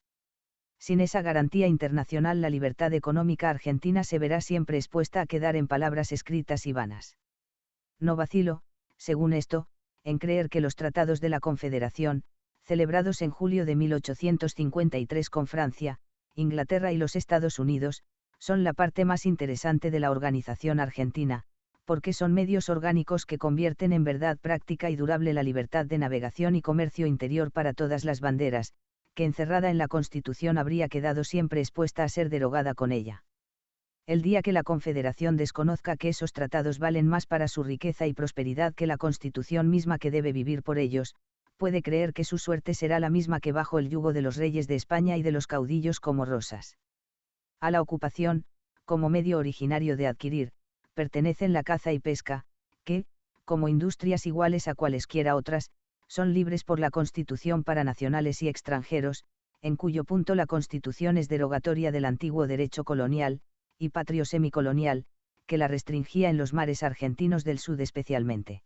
A: Sin esa garantía internacional, la libertad económica argentina se verá siempre expuesta a quedar en palabras escritas y vanas. No vacilo, según esto, en creer que los tratados de la Confederación, celebrados en julio de 1853 con Francia, Inglaterra y los Estados Unidos, son la parte más interesante de la organización argentina, porque son medios orgánicos que convierten en verdad práctica y durable la libertad de navegación y comercio interior para todas las banderas, que encerrada en la Constitución habría quedado siempre expuesta a ser derogada con ella. El día que la Confederación desconozca que esos tratados valen más para su riqueza y prosperidad que la Constitución misma que debe vivir por ellos, puede creer que su suerte será la misma que bajo el yugo de los reyes de España y de los caudillos como Rosas. A la ocupación, como medio originario de adquirir, pertenecen la caza y pesca, que, como industrias iguales a cualesquiera otras, son libres por la Constitución para nacionales y extranjeros, en cuyo punto la Constitución es derogatoria del antiguo derecho colonial, y patrio semicolonial, que la restringía en los mares argentinos del sur especialmente.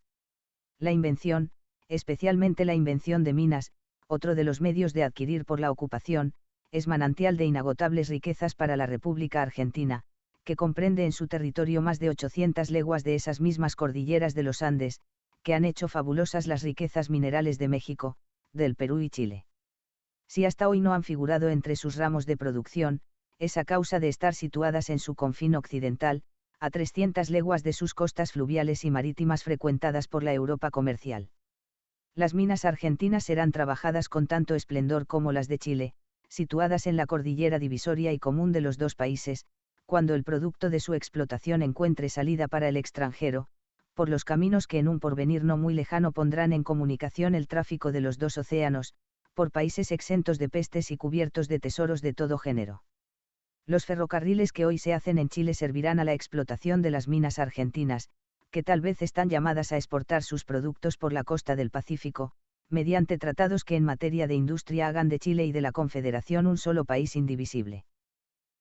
A: La invención, especialmente la invención de minas, otro de los medios de adquirir por la ocupación, es manantial de inagotables riquezas para la República Argentina, que comprende en su territorio más de 800 leguas de esas mismas cordilleras de los Andes, que han hecho fabulosas las riquezas minerales de México, del Perú y Chile. Si hasta hoy no han figurado entre sus ramos de producción, es a causa de estar situadas en su confín occidental, a 300 leguas de sus costas fluviales y marítimas frecuentadas por la Europa comercial. Las minas argentinas serán trabajadas con tanto esplendor como las de Chile, situadas en la cordillera divisoria y común de los dos países, cuando el producto de su explotación encuentre salida para el extranjero, por los caminos que en un porvenir no muy lejano pondrán en comunicación el tráfico de los dos océanos, por países exentos de pestes y cubiertos de tesoros de todo género. Los ferrocarriles que hoy se hacen en Chile servirán a la explotación de las minas argentinas, que tal vez están llamadas a exportar sus productos por la costa del Pacífico, mediante tratados que en materia de industria hagan de Chile y de la Confederación un solo país indivisible.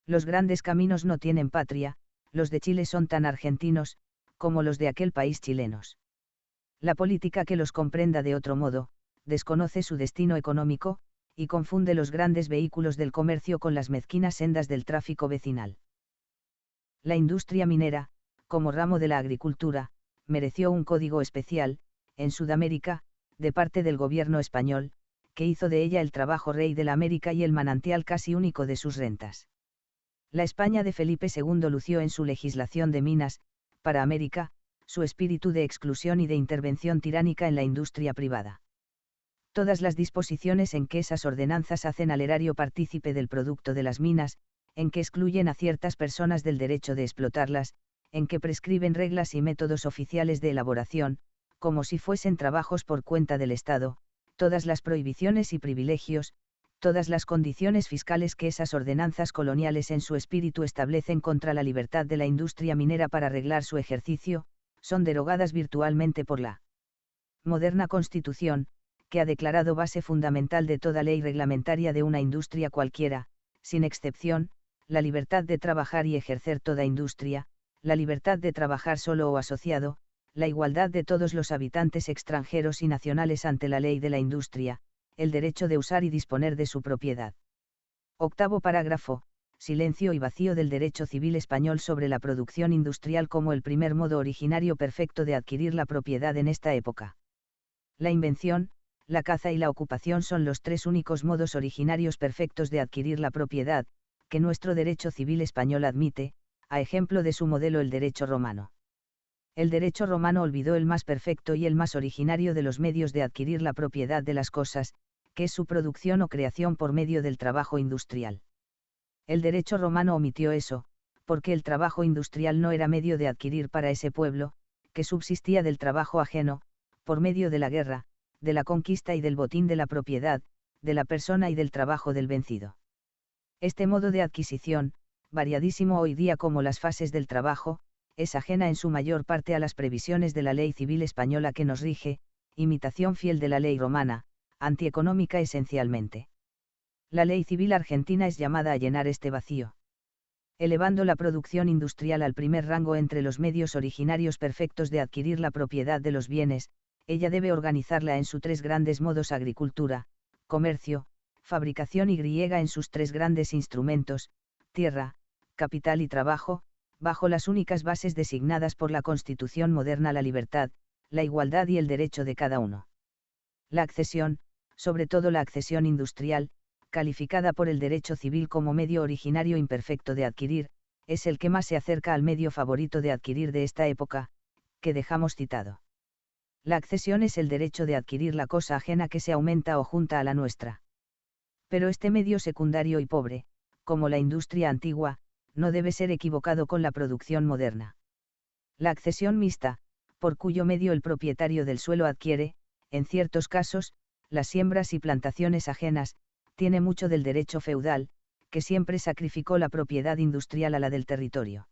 A: Los grandes caminos no tienen patria, los de Chile son tan argentinos, como los de aquel país chilenos. La política que los comprenda de otro modo, desconoce su destino económico, y confunde los grandes vehículos del comercio con las mezquinas sendas del tráfico vecinal. La industria minera, como ramo de la agricultura, mereció un código especial, en Sudamérica, de parte del gobierno español, que hizo de ella el trabajo rey de la América y el manantial casi único de sus rentas. La España de Felipe II lució en su legislación de minas, para América, su espíritu de exclusión y de intervención tiránica en la industria privada. Todas las disposiciones en que esas ordenanzas hacen al erario partícipe del producto de las minas, en que excluyen a ciertas personas del derecho de explotarlas, en que prescriben reglas y métodos oficiales de elaboración, como si fuesen trabajos por cuenta del Estado, todas las prohibiciones y privilegios, todas las condiciones fiscales que esas ordenanzas coloniales en su espíritu establecen contra la libertad de la industria minera para reglar su ejercicio, son derogadas virtualmente por la moderna Constitución, que ha declarado base fundamental de toda ley reglamentaria de una industria cualquiera, sin excepción, la libertad de trabajar y ejercer toda industria, la libertad de trabajar solo o asociado, la igualdad de todos los habitantes extranjeros y nacionales ante la ley de la industria, el derecho de usar y disponer de su propiedad. Octavo parágrafo. Silencio y vacío del derecho civil español sobre la producción industrial como el primer modo originario perfecto de adquirir la propiedad en esta época. La invención, la caza y la ocupación son los tres únicos modos originarios perfectos de adquirir la propiedad, que nuestro derecho civil español admite, a ejemplo de su modelo el derecho romano. El derecho romano olvidó el más perfecto y el más originario de los medios de adquirir la propiedad de las cosas, que es su producción o creación por medio del trabajo industrial. El derecho romano omitió eso, porque el trabajo industrial no era medio de adquirir para ese pueblo, que subsistía del trabajo ajeno, por medio de la guerra, de la conquista y del botín de la propiedad, de la persona y del trabajo del vencido. Este modo de adquisición, variadísimo hoy día como las fases del trabajo, es ajena en su mayor parte a las previsiones de la ley civil española que nos rige, imitación fiel de la ley romana, antieconómica esencialmente. La ley civil argentina es llamada a llenar este vacío. Elevando la producción industrial al primer rango entre los medios originarios perfectos de adquirir la propiedad de los bienes, ella debe organizarla en sus tres grandes modos: agricultura, comercio, fabricación, y griega en sus tres grandes instrumentos, tierra, capital y trabajo, bajo las únicas bases designadas por la Constitución moderna: la libertad, la igualdad y el derecho de cada uno. La accesión, sobre todo la accesión industrial, calificada por el derecho civil como medio originario imperfecto de adquirir, es el que más se acerca al medio favorito de adquirir de esta época, que dejamos citado. La accesión es el derecho de adquirir la cosa ajena que se aumenta o junta a la nuestra. Pero este medio secundario y pobre, como la industria antigua, no debe ser equivocado con la producción moderna. La accesión mixta, por cuyo medio el propietario del suelo adquiere, en ciertos casos, las siembras y plantaciones ajenas, tiene mucho del derecho feudal, que siempre sacrificó la propiedad industrial a la del territorio.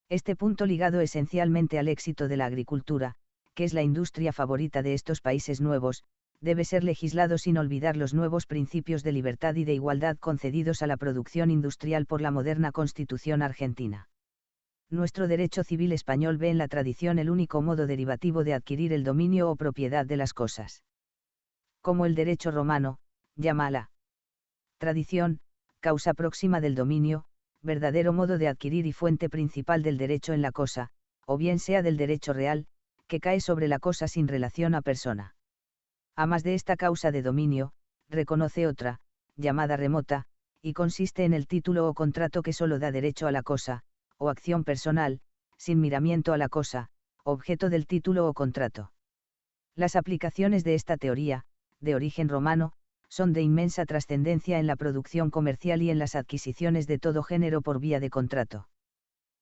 A: Este punto, ligado esencialmente al éxito de la agricultura, que es la industria favorita de estos países nuevos, debe ser legislado sin olvidar los nuevos principios de libertad y de igualdad concedidos a la producción industrial por la moderna Constitución argentina. Nuestro derecho civil español ve en la tradición el único modo derivativo de adquirir el dominio o propiedad de las cosas. Como el derecho romano, llama a la tradición, causa próxima del dominio, verdadero modo de adquirir y fuente principal del derecho en la cosa, o bien sea del derecho real, que cae sobre la cosa sin relación a persona. A más de esta causa de dominio, reconoce otra, llamada remota, y consiste en el título o contrato que solo da derecho a la cosa, o acción personal, sin miramiento a la cosa, objeto del título o contrato. Las aplicaciones de esta teoría, de origen romano, son de inmensa trascendencia en la producción comercial y en las adquisiciones de todo género por vía de contrato.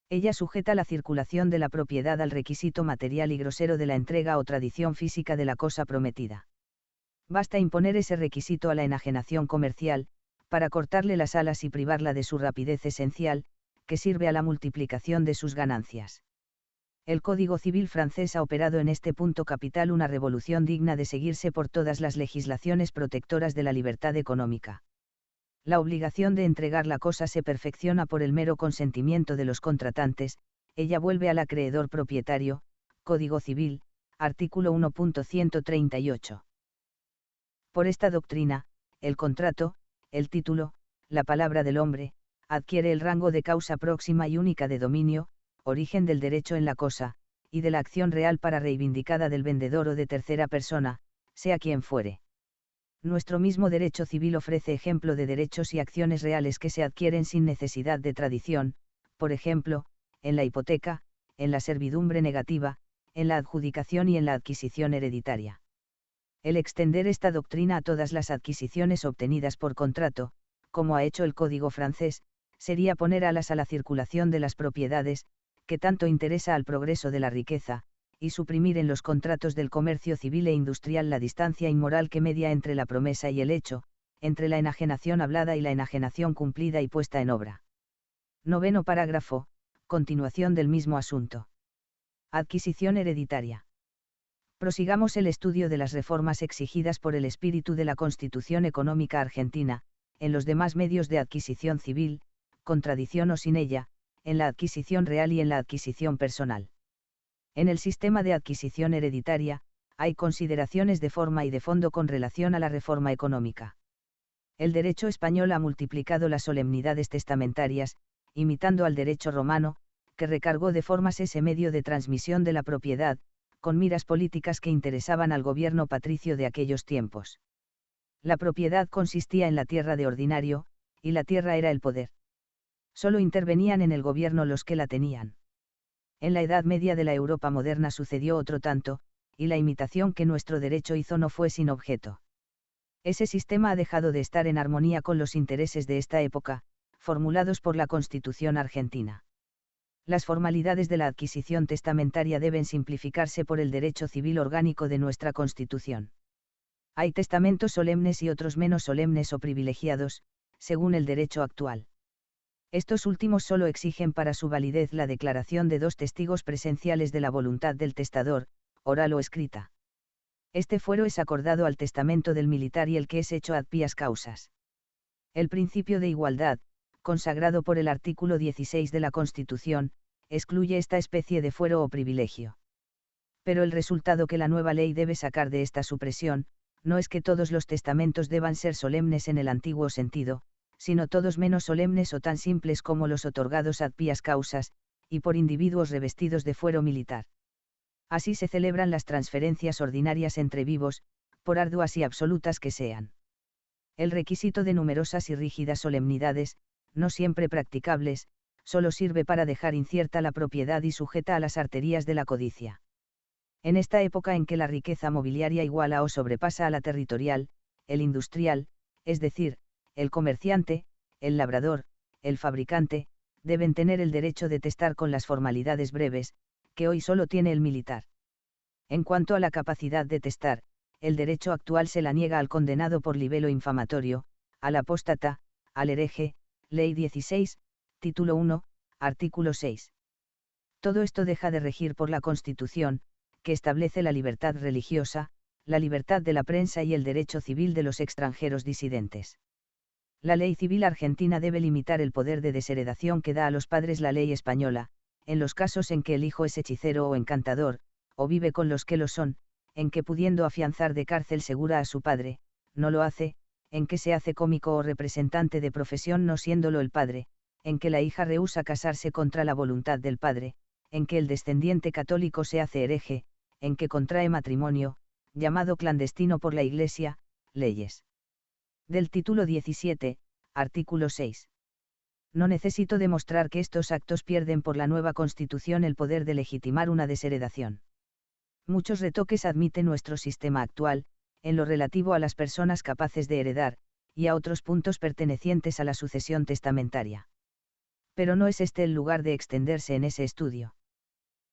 A: Ella sujeta la circulación de la propiedad al requisito material y grosero de la entrega o tradición física de la cosa prometida. Basta imponer ese requisito a la enajenación comercial, para cortarle las alas y privarla de su rapidez esencial, que sirve a la multiplicación de sus ganancias. El Código Civil francés ha operado en este punto capital una revolución digna de seguirse por todas las legislaciones protectoras de la libertad económica. La obligación de entregar la cosa se perfecciona por el mero consentimiento de los contratantes, ella vuelve al acreedor propietario, Código Civil, artículo 1.138. Por esta doctrina, el contrato, el título, la palabra del hombre, adquiere el rango de causa próxima y única de dominio, origen del derecho en la cosa, y de la acción real para reivindicada del vendedor o de tercera persona, sea quien fuere. Nuestro mismo derecho civil ofrece ejemplo de derechos y acciones reales que se adquieren sin necesidad de tradición, por ejemplo, en la hipoteca, en la servidumbre negativa, en la adjudicación y en la adquisición hereditaria. El extender esta doctrina a todas las adquisiciones obtenidas por contrato, como ha hecho el Código francés, sería poner alas a la circulación de las propiedades, que tanto interesa al progreso de la riqueza, y suprimir en los contratos del comercio civil e industrial la distancia inmoral que media entre la promesa y el hecho, entre la enajenación hablada y la enajenación cumplida y puesta en obra. Noveno parágrafo, continuación del mismo asunto. Adquisición hereditaria. Prosigamos el estudio de las reformas exigidas por el espíritu de la Constitución Económica Argentina, en los demás medios de adquisición civil, con tradición o sin ella, en la adquisición real y en la adquisición personal. En el sistema de adquisición hereditaria, hay consideraciones de forma y de fondo con relación a la reforma económica. El derecho español ha multiplicado las solemnidades testamentarias, imitando al derecho romano, que recargó de formas ese medio de transmisión de la propiedad, con miras políticas que interesaban al gobierno patricio de aquellos tiempos. La propiedad consistía en la tierra de ordinario, y la tierra era el poder. Solo intervenían en el gobierno los que la tenían. En la Edad Media de la Europa moderna sucedió otro tanto, y la imitación que nuestro derecho hizo no fue sin objeto. Ese sistema ha dejado de estar en armonía con los intereses de esta época, formulados por la Constitución argentina. Las formalidades de la adquisición testamentaria deben simplificarse por el derecho civil orgánico de nuestra Constitución. Hay testamentos solemnes y otros menos solemnes o privilegiados, según el derecho actual. Estos últimos solo exigen para su validez la declaración de 2 testigos presenciales de la voluntad del testador, oral o escrita. Este fuero es acordado al testamento del militar y el que es hecho ad pias causas. El principio de igualdad, consagrado por el artículo 16 de la Constitución, excluye esta especie de fuero o privilegio. Pero el resultado que la nueva ley debe sacar de esta supresión, no es que todos los testamentos deban ser solemnes en el antiguo sentido, sino todos menos solemnes o tan simples como los otorgados ad pias causas, y por individuos revestidos de fuero militar. Así se celebran las transferencias ordinarias entre vivos, por arduas y absolutas que sean. El requisito de numerosas y rígidas solemnidades, no siempre practicables, solo sirve para dejar incierta la propiedad y sujeta a las arterías de la codicia. En esta época en que la riqueza mobiliaria iguala o sobrepasa a la territorial, el industrial, es decir, el comerciante, el labrador, el fabricante, deben tener el derecho de testar con las formalidades breves, que hoy solo tiene el militar. En cuanto a la capacidad de testar, el derecho actual se la niega al condenado por libelo infamatorio, al apóstata, al hereje, Ley 16, Título 1, Artículo 6. Todo esto deja de regir por la Constitución, que establece la libertad religiosa, la libertad de la prensa y el derecho civil de los extranjeros disidentes. La ley civil argentina debe limitar el poder de desheredación que da a los padres la ley española, en los casos en que el hijo es hechicero o encantador, o vive con los que lo son, en que pudiendo afianzar de cárcel segura a su padre, no lo hace, en que se hace cómico o representante de profesión no siéndolo el padre, en que la hija rehúsa casarse contra la voluntad del padre, en que el descendiente católico se hace hereje, en que contrae matrimonio, llamado clandestino por la Iglesia, leyes. Del título 17, artículo 6. No necesito demostrar que estos actos pierden por la nueva Constitución el poder de legitimar una desheredación. Muchos retoques admite nuestro sistema actual, en lo relativo a las personas capaces de heredar, y a otros puntos pertenecientes a la sucesión testamentaria. Pero no es este el lugar de extenderse en ese estudio.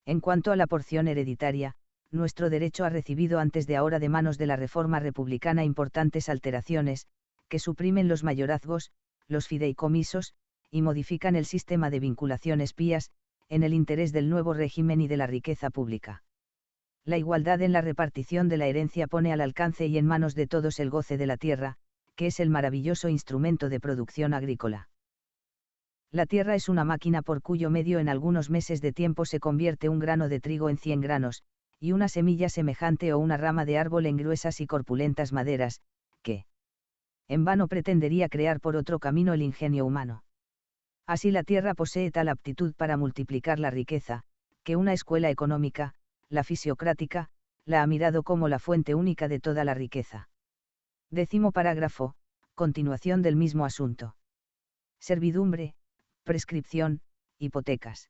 A: En cuanto a la porción hereditaria, nuestro derecho ha recibido antes de ahora de manos de la Reforma Republicana importantes alteraciones, que suprimen los mayorazgos, los fideicomisos, y modifican el sistema de vinculaciones pías, en el interés del nuevo régimen y de la riqueza pública. La igualdad en la repartición de la herencia pone al alcance y en manos de todos el goce de la tierra, que es el maravilloso instrumento de producción agrícola. La tierra es una máquina por cuyo medio en algunos meses de tiempo se convierte un grano de trigo en 100 granos, y una semilla semejante o una rama de árbol en gruesas y corpulentas maderas, que en vano pretendería crear por otro camino el ingenio humano. Así la tierra posee tal aptitud para multiplicar la riqueza, que una escuela económica, la fisiocrática, la ha mirado como la fuente única de toda la riqueza. 10º parágrafo, continuación del mismo asunto. Servidumbre, prescripción, hipotecas.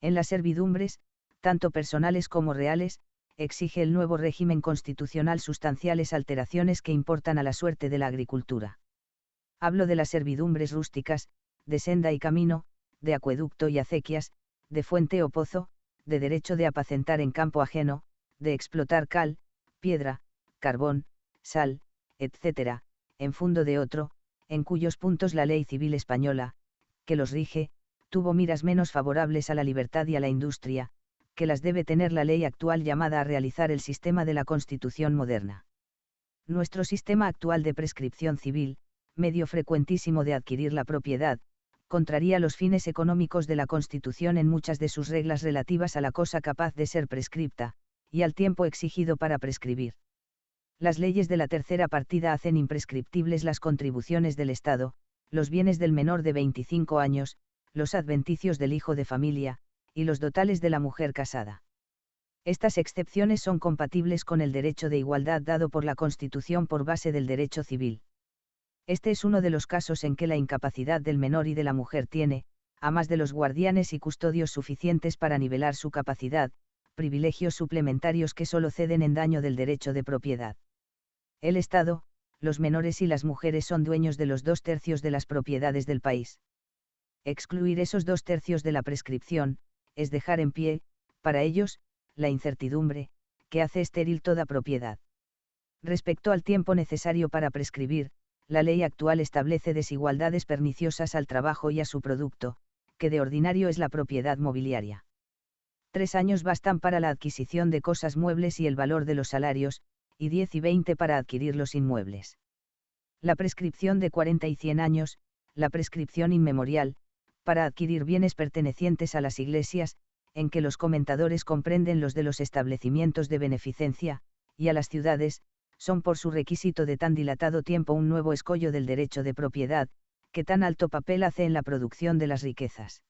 A: En las servidumbres, tanto personales como reales, exige el nuevo régimen constitucional sustanciales alteraciones que importan a la suerte de la agricultura. Hablo de las servidumbres rústicas, de senda y camino, de acueducto y acequias, de fuente o pozo, de derecho de apacentar en campo ajeno, de explotar cal, piedra, carbón, sal, etc., en fundo de otro, en cuyos puntos la ley civil española, que los rige, tuvo miras menos favorables a la libertad y a la industria, que las debe tener la ley actual llamada a realizar el sistema de la Constitución moderna. Nuestro sistema actual de prescripción civil, medio frecuentísimo de adquirir la propiedad, contraría los fines económicos de la Constitución en muchas de sus reglas relativas a la cosa capaz de ser prescripta, y al tiempo exigido para prescribir. Las leyes de la tercera partida hacen imprescriptibles las contribuciones del Estado, los bienes del menor de 25 años, los adventicios del hijo de familia, y los dotales de la mujer casada. Estas excepciones son compatibles con el derecho de igualdad dado por la Constitución por base del derecho civil. Este es uno de los casos en que la incapacidad del menor y de la mujer tiene, a más de los guardianes y custodios suficientes para nivelar su capacidad, privilegios suplementarios que solo ceden en daño del derecho de propiedad. El Estado, los menores y las mujeres son dueños de los 2/3 de las propiedades del país. excluir esos 2/3 de la prescripción, es dejar en pie, para ellos, la incertidumbre, que hace estéril toda propiedad. Respecto al tiempo necesario para prescribir, la ley actual establece desigualdades perniciosas al trabajo y a su producto, que de ordinario es la propiedad mobiliaria. 3 años bastan para la adquisición de cosas muebles y el valor de los salarios, y 10 y 20 para adquirir los inmuebles. La prescripción de 40 y 100 años, la prescripción inmemorial, para adquirir bienes pertenecientes a las iglesias, en que los comentadores comprenden los de los establecimientos de beneficencia, y a las ciudades, son por su requisito de tan dilatado tiempo un nuevo escollo del derecho de propiedad, que tan alto papel hace en la producción de las riquezas.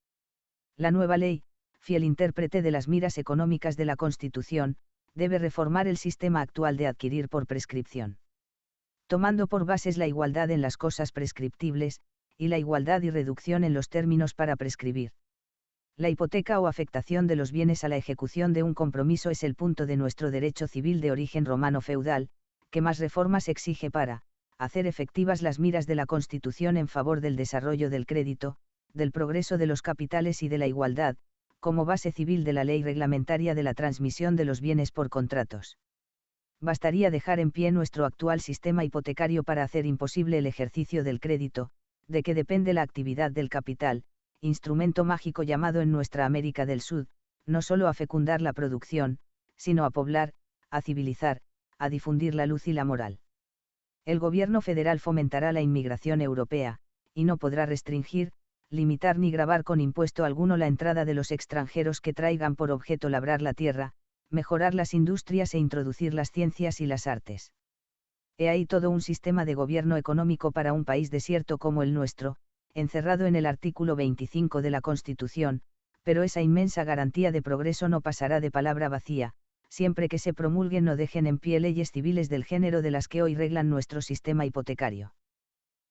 A: La nueva ley, fiel intérprete de las miras económicas de la Constitución, debe reformar el sistema actual de adquirir por prescripción. Tomando por bases la igualdad en las cosas prescriptibles, y la igualdad y reducción en los términos para prescribir. La hipoteca o afectación de los bienes a la ejecución de un compromiso es el punto de nuestro derecho civil de origen romano feudal, que más reformas exige para hacer efectivas las miras de la Constitución en favor del desarrollo del crédito, del progreso de los capitales y de la igualdad, como base civil de la ley reglamentaria de la transmisión de los bienes por contratos. Bastaría dejar en pie nuestro actual sistema hipotecario para hacer imposible el ejercicio del crédito, de que depende la actividad del capital, instrumento mágico llamado en nuestra América del Sur, no solo a fecundar la producción, sino a poblar, a civilizar, a difundir la luz y la moral. El gobierno federal fomentará la inmigración europea, y no podrá restringir, limitar ni gravar con impuesto alguno la entrada de los extranjeros que traigan por objeto labrar la tierra, mejorar las industrias e introducir las ciencias y las artes. He ahí todo un sistema de gobierno económico para un país desierto como el nuestro, encerrado en el artículo 25 de la Constitución, pero esa inmensa garantía de progreso no pasará de palabra vacía, siempre que se promulguen o dejen en pie leyes civiles del género de las que hoy reglan nuestro sistema hipotecario.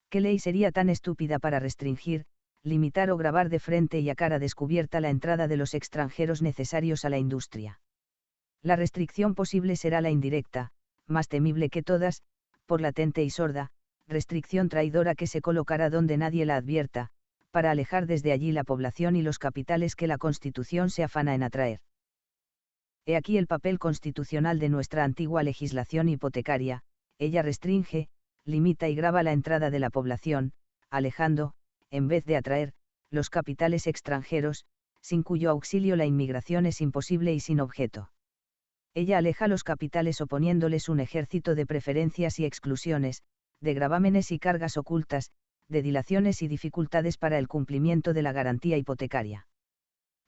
A: ¿Qué ley sería tan estúpida para restringir, limitar o gravar de frente y a cara descubierta la entrada de los extranjeros necesarios a la industria? La restricción posible será la indirecta, más temible que todas, por latente y sorda, restricción traidora que se colocará donde nadie la advierta, para alejar desde allí la población y los capitales que la Constitución se afana en atraer. He aquí el papel constitucional de nuestra antigua legislación hipotecaria: ella restringe, limita y grava la entrada de la población, alejando, en vez de atraer, los capitales extranjeros, sin cuyo auxilio la inmigración es imposible y sin objeto. Ella aleja los capitales oponiéndoles un ejército de preferencias y exclusiones, de gravámenes y cargas ocultas, de dilaciones y dificultades para el cumplimiento de la garantía hipotecaria.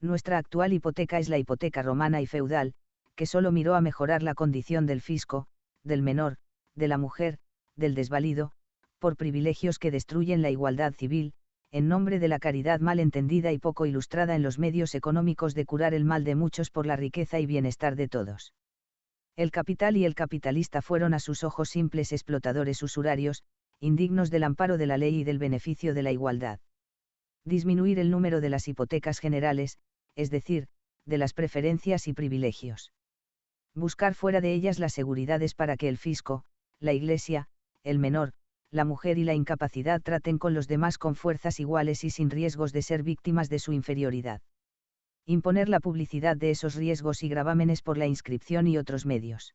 A: Nuestra actual hipoteca es la hipoteca romana y feudal, que solo miró a mejorar la condición del fisco, del menor, de la mujer, del desvalido, por privilegios que destruyen la igualdad civil, en nombre de la caridad mal entendida y poco ilustrada en los medios económicos de curar el mal de muchos por la riqueza y bienestar de todos. El capital y el capitalista fueron a sus ojos simples explotadores usurarios, indignos del amparo de la ley y del beneficio de la igualdad. Disminuir el número de las hipotecas generales, es decir, de las preferencias y privilegios. Buscar fuera de ellas las seguridades para que el fisco, la iglesia, el menor, la mujer y la incapacidad traten con los demás con fuerzas iguales y sin riesgos de ser víctimas de su inferioridad. Imponer la publicidad de esos riesgos y gravámenes por la inscripción y otros medios.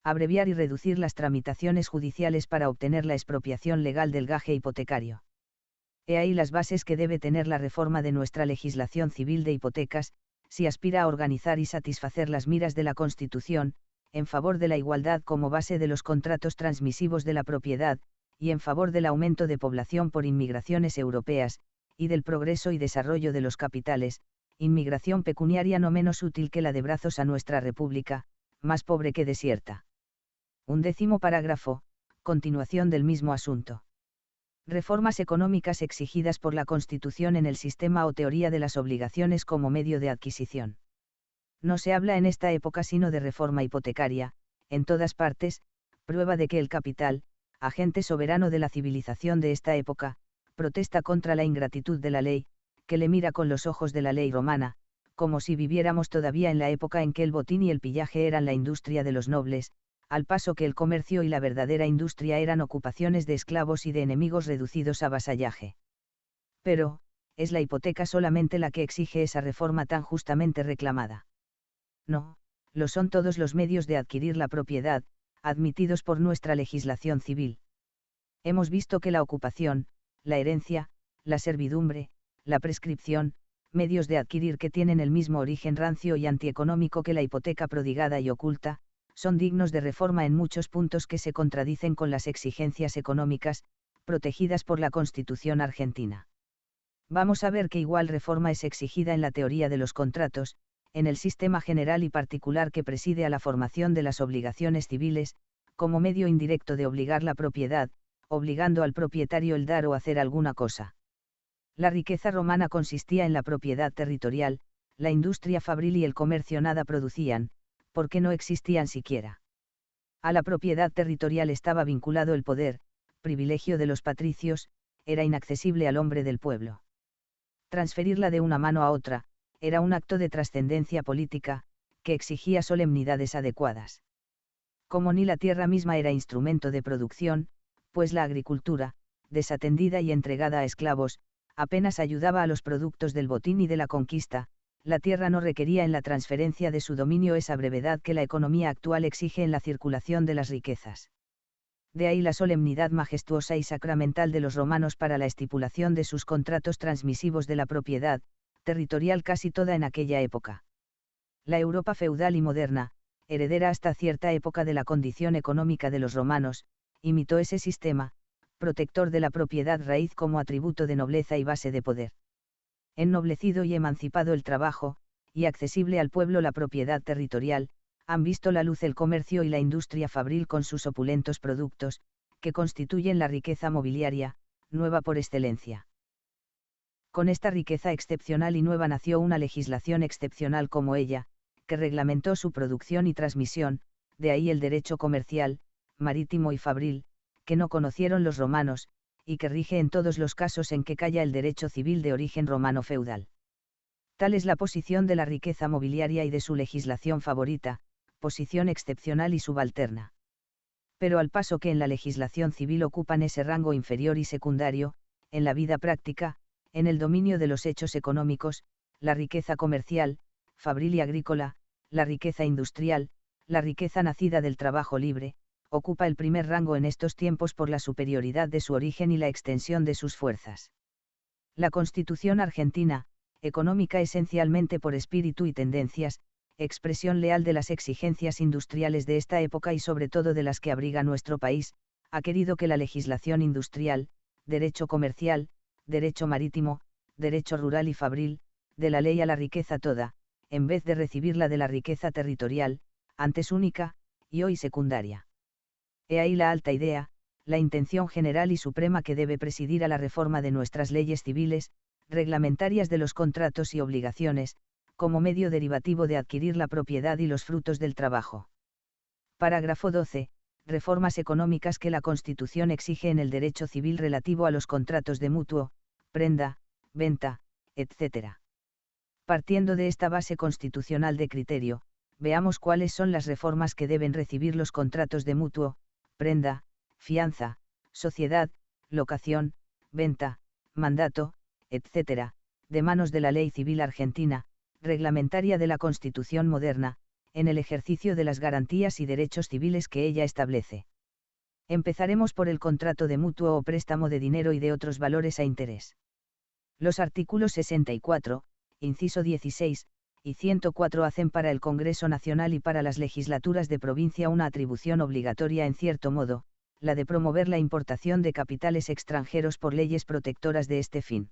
A: Abreviar y reducir las tramitaciones judiciales para obtener la expropiación legal del gaje hipotecario. He ahí las bases que debe tener la reforma de nuestra legislación civil de hipotecas, si aspira a organizar y satisfacer las miras de la Constitución, en favor de la igualdad como base de los contratos transmisivos de la propiedad, y en favor del aumento de población por inmigraciones europeas, y del progreso y desarrollo de los capitales, inmigración pecuniaria no menos útil que la de brazos a nuestra república, más pobre que desierta. 11º párrafo, continuación del mismo asunto. Reformas económicas exigidas por la Constitución en el sistema o teoría de las obligaciones como medio de adquisición. No se habla en esta época sino de reforma hipotecaria, en todas partes, prueba de que el capital, agente soberano de la civilización de esta época, protesta contra la ingratitud de la ley, que le mira con los ojos de la ley romana, como si viviéramos todavía en la época en que el botín y el pillaje eran la industria de los nobles, al paso que el comercio y la verdadera industria eran ocupaciones de esclavos y de enemigos reducidos a vasallaje. Pero, ¿es la hipoteca solamente la que exige esa reforma tan justamente reclamada? No, lo son todos los medios de adquirir la propiedad, admitidos por nuestra legislación civil. Hemos visto que la ocupación, la herencia, la servidumbre, la prescripción, medios de adquirir que tienen el mismo origen rancio y antieconómico que la hipoteca prodigada y oculta, son dignos de reforma en muchos puntos que se contradicen con las exigencias económicas, protegidas por la Constitución argentina. Vamos a ver que igual reforma es exigida en la teoría de los contratos, en el sistema general y particular que preside a la formación de las obligaciones civiles, como medio indirecto de obligar la propiedad, obligando al propietario el dar o hacer alguna cosa. La riqueza romana consistía en la propiedad territorial, la industria fabril y el comercio nada producían, porque no existían siquiera. A la propiedad territorial estaba vinculado el poder, privilegio de los patricios, era inaccesible al hombre del pueblo. Transferirla de una mano a otra, era un acto de trascendencia política, que exigía solemnidades adecuadas. Como ni la tierra misma era instrumento de producción, pues la agricultura, desatendida y entregada a esclavos, apenas ayudaba a los productos del botín y de la conquista, la tierra no requería en la transferencia de su dominio esa brevedad que la economía actual exige en la circulación de las riquezas. De ahí la solemnidad majestuosa y sacramental de los romanos para la estipulación de sus contratos transmisivos de la propiedad, territorial casi toda en aquella época. La Europa feudal y moderna, heredera hasta cierta época de la condición económica de los romanos, imitó ese sistema, protector de la propiedad raíz como atributo de nobleza y base de poder. Ennoblecido y emancipado el trabajo, y accesible al pueblo la propiedad territorial, han visto la luz el comercio y la industria fabril con sus opulentos productos, que constituyen la riqueza mobiliaria, nueva por excelencia. Con esta riqueza excepcional y nueva nació una legislación excepcional como ella, que reglamentó su producción y transmisión, de ahí el derecho comercial, marítimo y fabril, que no conocieron los romanos, y que rige en todos los casos en que calla el derecho civil de origen romano feudal. Tal es la posición de la riqueza mobiliaria y de su legislación favorita, posición excepcional y subalterna. Pero al paso que en la legislación civil ocupan ese rango inferior y secundario, en la vida práctica, en el dominio de los hechos económicos, la riqueza comercial, fabril y agrícola, la riqueza industrial, la riqueza nacida del trabajo libre, ocupa el primer rango en estos tiempos por la superioridad de su origen y la extensión de sus fuerzas. La Constitución argentina, económica esencialmente por espíritu y tendencias, expresión leal de las exigencias industriales de esta época y sobre todo de las que abriga nuestro país, ha querido que la legislación industrial, derecho comercial, derecho marítimo, derecho rural y fabril, de la ley a la riqueza toda, en vez de recibirla de la riqueza territorial, antes única, y hoy secundaria. He ahí la alta idea, la intención general y suprema que debe presidir a la reforma de nuestras leyes civiles, reglamentarias de los contratos y obligaciones, como medio derivativo de adquirir la propiedad y los frutos del trabajo. Parágrafo 12. Reformas económicas que la Constitución exige en el derecho civil relativo a los contratos de mutuo, prenda, venta, etc. Partiendo de esta base constitucional de criterio, veamos cuáles son las reformas que deben recibir los contratos de mutuo, prenda, fianza, sociedad, locación, venta, mandato, etc., de manos de la ley civil argentina, reglamentaria de la Constitución moderna, en el ejercicio de las garantías y derechos civiles que ella establece. Empezaremos por el contrato de mutuo o préstamo de dinero y de otros valores a interés. Los artículos 64, inciso 16, y 104 hacen para el Congreso Nacional y para las legislaturas de provincia una atribución obligatoria en cierto modo, la de promover la importación de capitales extranjeros por leyes protectoras de este fin.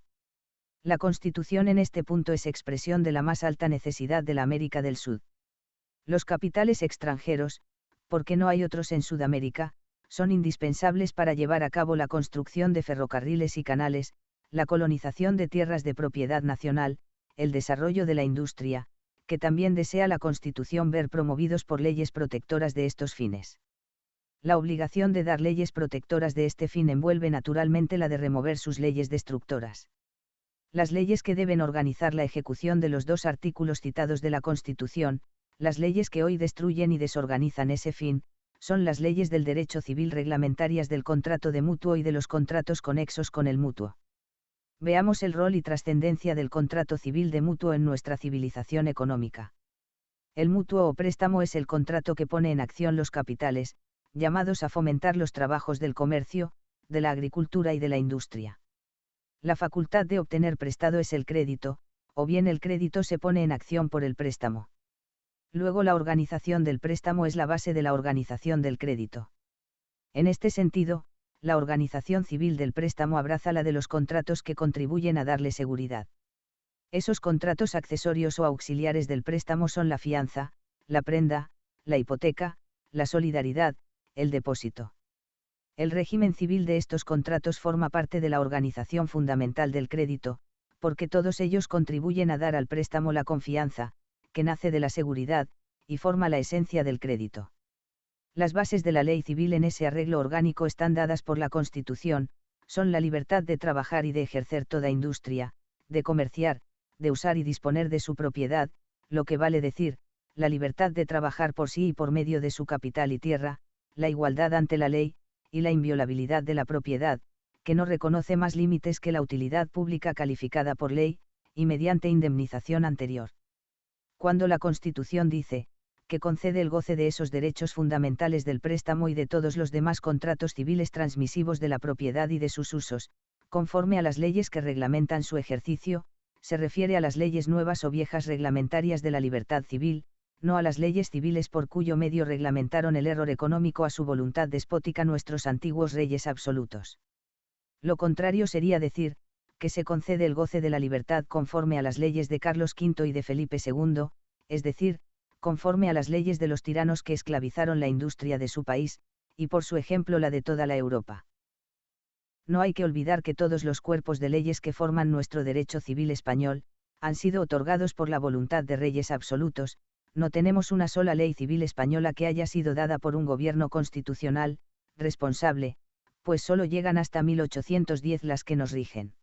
A: La Constitución en este punto es expresión de la más alta necesidad de la América del Sur. Los capitales extranjeros, porque no hay otros en Sudamérica, son indispensables para llevar a cabo la construcción de ferrocarriles y canales, la colonización de tierras de propiedad nacional, el desarrollo de la industria, que también desea la Constitución ver promovidos por leyes protectoras de estos fines. La obligación de dar leyes protectoras de este fin envuelve naturalmente la de remover sus leyes destructoras. Las leyes que deben organizar la ejecución de los dos artículos citados de la Constitución, las leyes que hoy destruyen y desorganizan ese fin, son las leyes del derecho civil reglamentarias del contrato de mutuo y de los contratos conexos con el mutuo. Veamos el rol y trascendencia del contrato civil de mutuo en nuestra civilización económica. El mutuo o préstamo es el contrato que pone en acción los capitales, llamados a fomentar los trabajos del comercio, de la agricultura y de la industria. La facultad de obtener prestado es el crédito, o bien el crédito se pone en acción por el préstamo. Luego la organización del préstamo es la base de la organización del crédito. En este sentido, la organización civil del préstamo abraza la de los contratos que contribuyen a darle seguridad. Esos contratos accesorios o auxiliares del préstamo son la fianza, la prenda, la hipoteca, la solidaridad, el depósito. El régimen civil de estos contratos forma parte de la organización fundamental del crédito, porque todos ellos contribuyen a dar al préstamo la confianza, que nace de la seguridad, y forma la esencia del crédito. Las bases de la ley civil en ese arreglo orgánico están dadas por la Constitución, son la libertad de trabajar y de ejercer toda industria, de comerciar, de usar y disponer de su propiedad, lo que vale decir, la libertad de trabajar por sí y por medio de su capital y tierra, la igualdad ante la ley, y la inviolabilidad de la propiedad, que no reconoce más límites que la utilidad pública calificada por ley, y mediante indemnización anterior. Cuando la Constitución dice, que concede el goce de esos derechos fundamentales del préstamo y de todos los demás contratos civiles transmisivos de la propiedad y de sus usos, conforme a las leyes que reglamentan su ejercicio, se refiere a las leyes nuevas o viejas reglamentarias de la libertad civil, no a las leyes civiles por cuyo medio reglamentaron el error económico a su voluntad despótica nuestros antiguos reyes absolutos. Lo contrario sería decir, que se concede el goce de la libertad conforme a las leyes de Carlos V y de Felipe II, es decir, conforme a las leyes de los tiranos que esclavizaron la industria de su país, y por su ejemplo la de toda la Europa. No hay que olvidar que todos los cuerpos de leyes que forman nuestro derecho civil español, han sido otorgados por la voluntad de reyes absolutos, no tenemos una sola ley civil española que haya sido dada por un gobierno constitucional, responsable, pues solo llegan hasta 1810 las que nos rigen.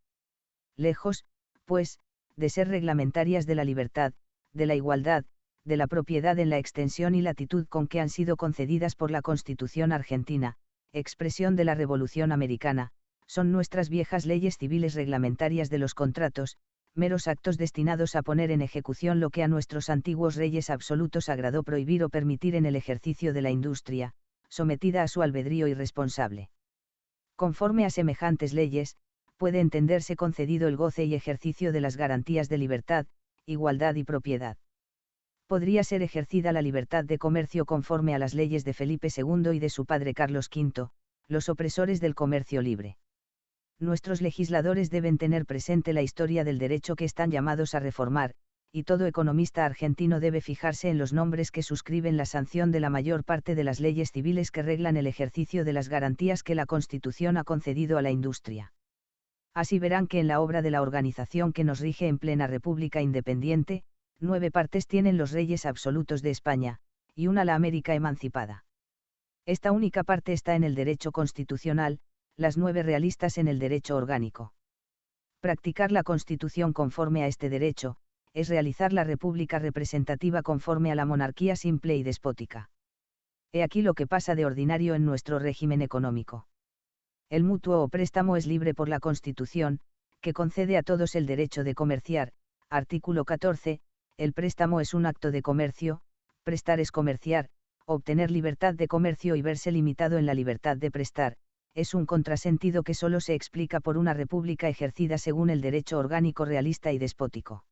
A: Lejos, pues, de ser reglamentarias de la libertad, de la igualdad, de la propiedad en la extensión y latitud con que han sido concedidas por la Constitución argentina, expresión de la Revolución Americana, son nuestras viejas leyes civiles reglamentarias de los contratos, meros actos destinados a poner en ejecución lo que a nuestros antiguos reyes absolutos agradó prohibir o permitir en el ejercicio de la industria, sometida a su albedrío irresponsable. Conforme a semejantes leyes, puede entenderse concedido el goce y ejercicio de las garantías de libertad, igualdad y propiedad. Podría ser ejercida la libertad de comercio conforme a las leyes de Felipe II y de su padre Carlos V, los opresores del comercio libre. Nuestros legisladores deben tener presente la historia del derecho que están llamados a reformar, y todo economista argentino debe fijarse en los nombres que suscriben la sanción de la mayor parte de las leyes civiles que reglan el ejercicio de las garantías que la Constitución ha concedido a la industria. Así verán que en la obra de la organización que nos rige en plena República Independiente, 9 partes tienen los reyes absolutos de España, y una la América emancipada. Esta única parte está en el derecho constitucional, las 9 realistas en el derecho orgánico. Practicar la Constitución conforme a este derecho, es realizar la República representativa conforme a la monarquía simple y despótica. He aquí lo que pasa de ordinario en nuestro régimen económico. El mutuo o préstamo es libre por la Constitución, que concede a todos el derecho de comerciar, artículo 14, el préstamo es un acto de comercio, prestar es comerciar, obtener libertad de comercio y verse limitado en la libertad de prestar, es un contrasentido que solo se explica por una república ejercida según el derecho orgánico realista y despótico.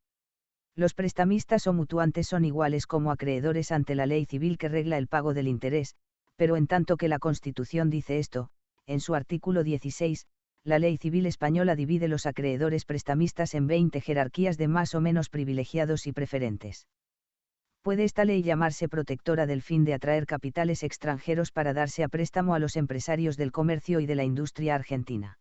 A: Los prestamistas o mutuantes son iguales como acreedores ante la ley civil que regla el pago del interés, pero en tanto que la Constitución dice esto, en su artículo 16, la ley civil española divide los acreedores prestamistas en 20 jerarquías de más o menos privilegiados y preferentes. Puede esta ley llamarse protectora del fin de atraer capitales extranjeros para darse a préstamo a los empresarios del comercio y de la industria argentina.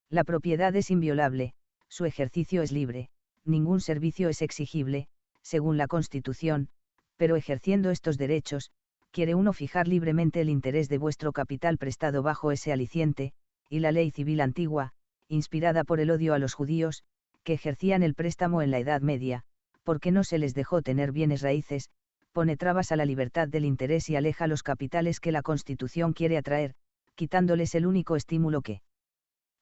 A: La propiedad es inviolable, su ejercicio es libre, ningún servicio es exigible, según la Constitución, pero ejerciendo estos derechos, quiere uno fijar libremente el interés de vuestro capital prestado bajo ese aliciente, y la ley civil antigua, inspirada por el odio a los judíos, que ejercían el préstamo en la Edad Media, porque no se les dejó tener bienes raíces, pone trabas a la libertad del interés y aleja los capitales que la Constitución quiere atraer, quitándoles el único estímulo que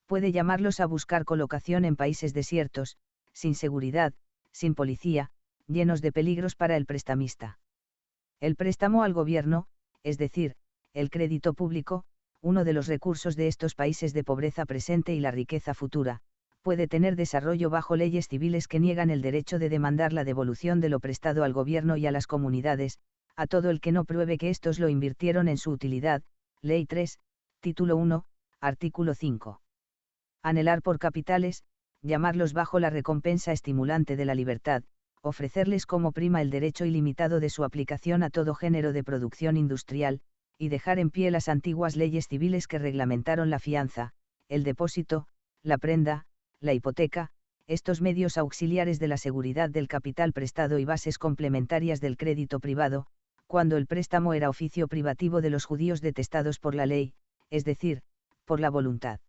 A: Puede llamarlos a buscar colocación en países desiertos, sin seguridad, sin policía, llenos de peligros para el prestamista. El préstamo al gobierno, es decir, el crédito público, uno de los recursos de estos países de pobreza presente y la riqueza futura, puede tener desarrollo bajo leyes civiles que niegan el derecho de demandar la devolución de lo prestado al gobierno y a las comunidades, a todo el que no pruebe que éstos lo invirtieron en su utilidad. Ley 3, Título 1, Artículo 5. Anhelar por capitales, llamarlos bajo la recompensa estimulante de la libertad, ofrecerles como prima el derecho ilimitado de su aplicación a todo género de producción industrial, y dejar en pie las antiguas leyes civiles que reglamentaron la fianza, el depósito, la prenda, la hipoteca, estos medios auxiliares de la seguridad del capital prestado y bases complementarias del crédito privado, cuando el préstamo era oficio privativo de los judíos detestados por la ley, es decir, por la voluntad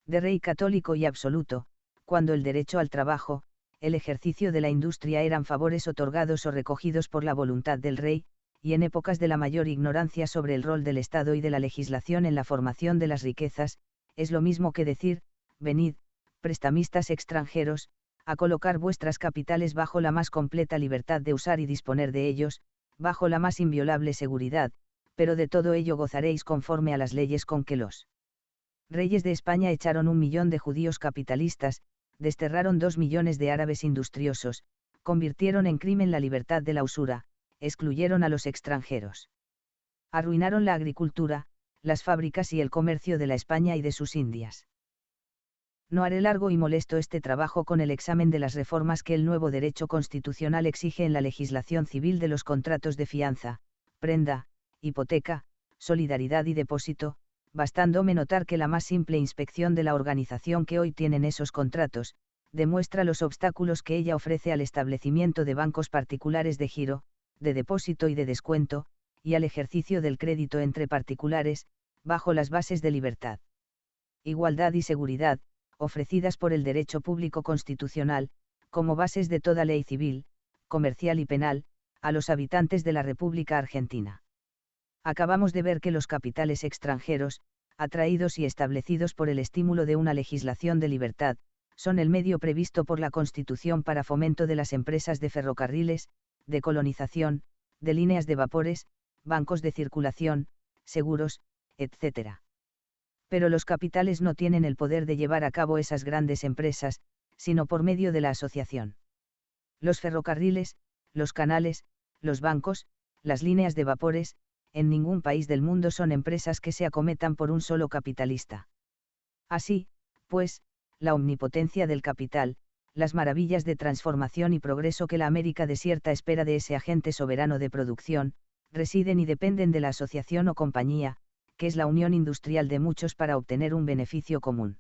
A: de rey católico y absoluto, cuando el derecho al trabajo, el ejercicio de la industria eran favores otorgados o recogidos por la voluntad del rey, y en épocas de la mayor ignorancia sobre el rol del Estado y de la legislación en la formación de las riquezas, es lo mismo que decir, venid, prestamistas extranjeros, a colocar vuestras capitales bajo la más completa libertad de usar y disponer de ellos, bajo la más inviolable seguridad, pero de todo ello gozaréis conforme a las leyes con que los reyes de España echaron 1 millón de judíos capitalistas, desterraron 2 millones de árabes industriosos, convirtieron en crimen la libertad de la usura, excluyeron a los extranjeros. Arruinaron la agricultura, las fábricas y el comercio de la España y de sus Indias. No haré largo y molesto este trabajo con el examen de las reformas que el nuevo derecho constitucional exige en la legislación civil de los contratos de fianza, prenda, hipoteca, solidaridad y depósito, bastándome notar que la más simple inspección de la organización que hoy tienen esos contratos, demuestra los obstáculos que ella ofrece al establecimiento de bancos particulares de giro, de depósito y de descuento, y al ejercicio del crédito entre particulares, bajo las bases de libertad, igualdad y seguridad, ofrecidas por el derecho público constitucional, como bases de toda ley civil, comercial y penal, a los habitantes de la República Argentina. Acabamos de ver que los capitales extranjeros, atraídos y establecidos por el estímulo de una legislación de libertad, son el medio previsto por la Constitución para fomento de las empresas de ferrocarriles, de colonización, de líneas de vapores, bancos de circulación, seguros, etc. Pero los capitales no tienen el poder de llevar a cabo esas grandes empresas, sino por medio de la asociación. Los ferrocarriles, los canales, los bancos, las líneas de vapores, en ningún país del mundo son empresas que se acometan por un solo capitalista. Así, pues, la omnipotencia del capital, las maravillas de transformación y progreso que la América desierta espera de ese agente soberano de producción, residen y dependen de la asociación o compañía, que es la unión industrial de muchos para obtener un beneficio común.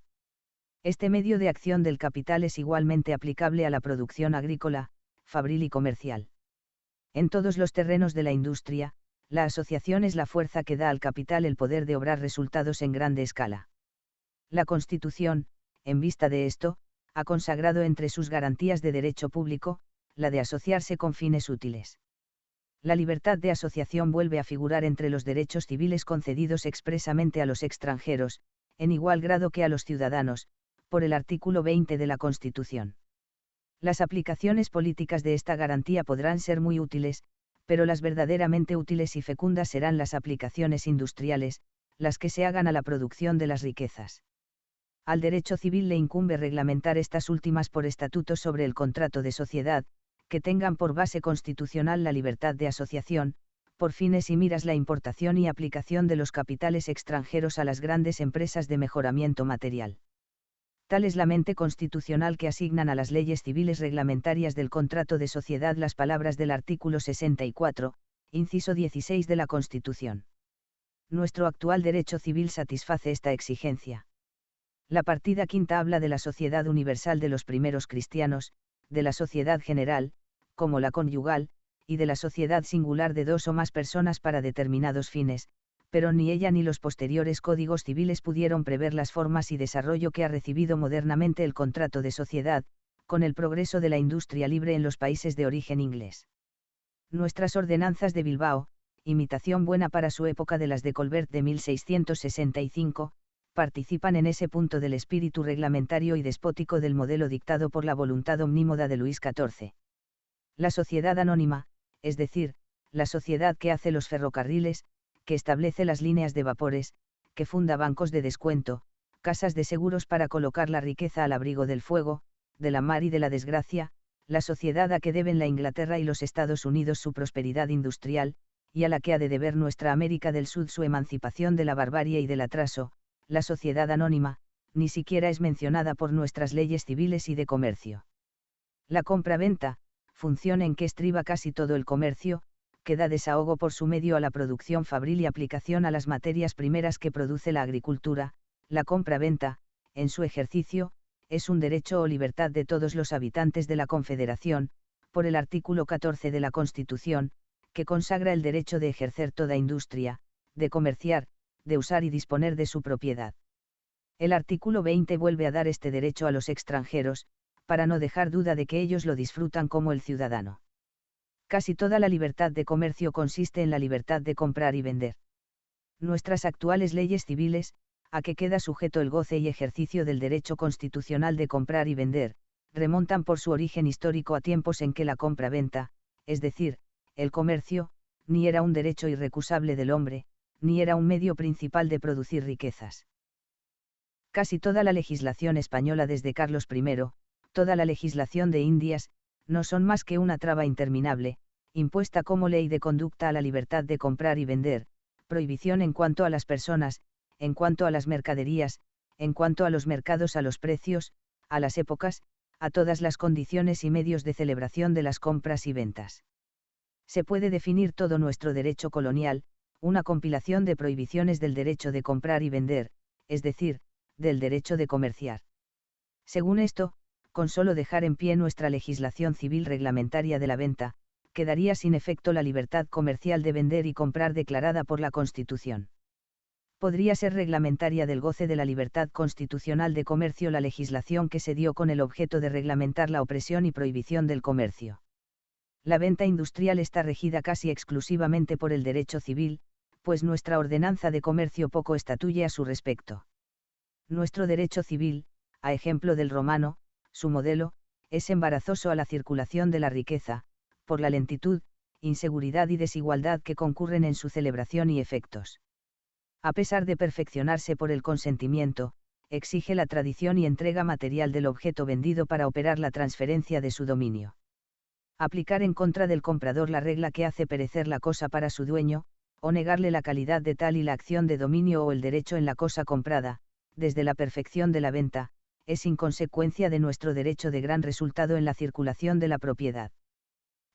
A: Este medio de acción del capital es igualmente aplicable a la producción agrícola, fabril y comercial. En todos los terrenos de la industria, la asociación es la fuerza que da al capital el poder de obrar resultados en grande escala. La Constitución, en vista de esto, ha consagrado entre sus garantías de derecho público, la de asociarse con fines útiles. La libertad de asociación vuelve a figurar entre los derechos civiles concedidos expresamente a los extranjeros, en igual grado que a los ciudadanos, por el artículo 20 de la Constitución. Las aplicaciones políticas de esta garantía podrán ser muy útiles, pero las verdaderamente útiles y fecundas serán las aplicaciones industriales, las que se hagan a la producción de las riquezas. Al derecho civil le incumbe reglamentar estas últimas por estatutos sobre el contrato de sociedad, que tengan por base constitucional la libertad de asociación, por fines y miras la importación y aplicación de los capitales extranjeros a las grandes empresas de mejoramiento material. Tal es la mente constitucional que asignan a las leyes civiles reglamentarias del contrato de sociedad las palabras del artículo 64, inciso 16 de la Constitución. Nuestro actual derecho civil satisface esta exigencia. La partida quinta habla de la sociedad universal de los primeros cristianos, de la sociedad general, como la conyugal, y de la sociedad singular de dos o más personas para determinados fines, pero ni ella ni los posteriores códigos civiles pudieron prever las formas y desarrollo que ha recibido modernamente el contrato de sociedad, con el progreso de la industria libre en los países de origen inglés. Nuestras ordenanzas de Bilbao, imitación buena para su época de las de Colbert de 1665, participan en ese punto del espíritu reglamentario y despótico del modelo dictado por la voluntad omnímoda de Luis XIV. La sociedad anónima, es decir, la sociedad que hace los ferrocarriles, que establece las líneas de vapores, que funda bancos de descuento, casas de seguros para colocar la riqueza al abrigo del fuego, de la mar y de la desgracia, la sociedad a que deben la Inglaterra y los Estados Unidos su prosperidad industrial, y a la que ha de deber nuestra América del Sur su emancipación de la barbarie y del atraso, la sociedad anónima, ni siquiera es mencionada por nuestras leyes civiles y de comercio. La compra-venta, función en que estriba casi todo el comercio, que da desahogo por su medio a la producción fabril y aplicación a las materias primeras que produce la agricultura, la compra-venta, en su ejercicio, es un derecho o libertad de todos los habitantes de la Confederación, por el artículo 14 de la Constitución, que consagra el derecho de ejercer toda industria, de comerciar, de usar y disponer de su propiedad. El artículo 20 vuelve a dar este derecho a los extranjeros, para no dejar duda de que ellos lo disfrutan como el ciudadano. Casi toda la libertad de comercio consiste en la libertad de comprar y vender. Nuestras actuales leyes civiles, a que queda sujeto el goce y ejercicio del derecho constitucional de comprar y vender, remontan por su origen histórico a tiempos en que la compra-venta, es decir, el comercio, ni era un derecho irrecusable del hombre, ni era un medio principal de producir riquezas. Casi toda la legislación española desde Carlos I, toda la legislación de Indias, no son más que una traba interminable, impuesta como ley de conducta a la libertad de comprar y vender, prohibición en cuanto a las personas, en cuanto a las mercaderías, en cuanto a los mercados, a los precios, a las épocas, a todas las condiciones y medios de celebración de las compras y ventas. Se puede definir todo nuestro derecho colonial, una compilación de prohibiciones del derecho de comprar y vender, es decir, del derecho de comerciar. Según esto, con solo dejar en pie nuestra legislación civil reglamentaria de la venta, quedaría sin efecto la libertad comercial de vender y comprar declarada por la Constitución. Podría ser reglamentaria del goce de la libertad constitucional de comercio la legislación que se dio con el objeto de reglamentar la opresión y prohibición del comercio. La venta industrial está regida casi exclusivamente por el derecho civil, pues nuestra ordenanza de comercio poco estatuye a su respecto. Nuestro derecho civil, a ejemplo del romano, su modelo, es embarazoso a la circulación de la riqueza, por la lentitud, inseguridad y desigualdad que concurren en su celebración y efectos. A pesar de perfeccionarse por el consentimiento, exige la tradición y entrega material del objeto vendido para operar la transferencia de su dominio. Aplicar en contra del comprador la regla que hace perecer la cosa para su dueño, o negarle la calidad de tal y la acción de dominio o el derecho en la cosa comprada, desde la perfección de la venta, es inconsecuencia de nuestro derecho de gran resultado en la circulación de la propiedad.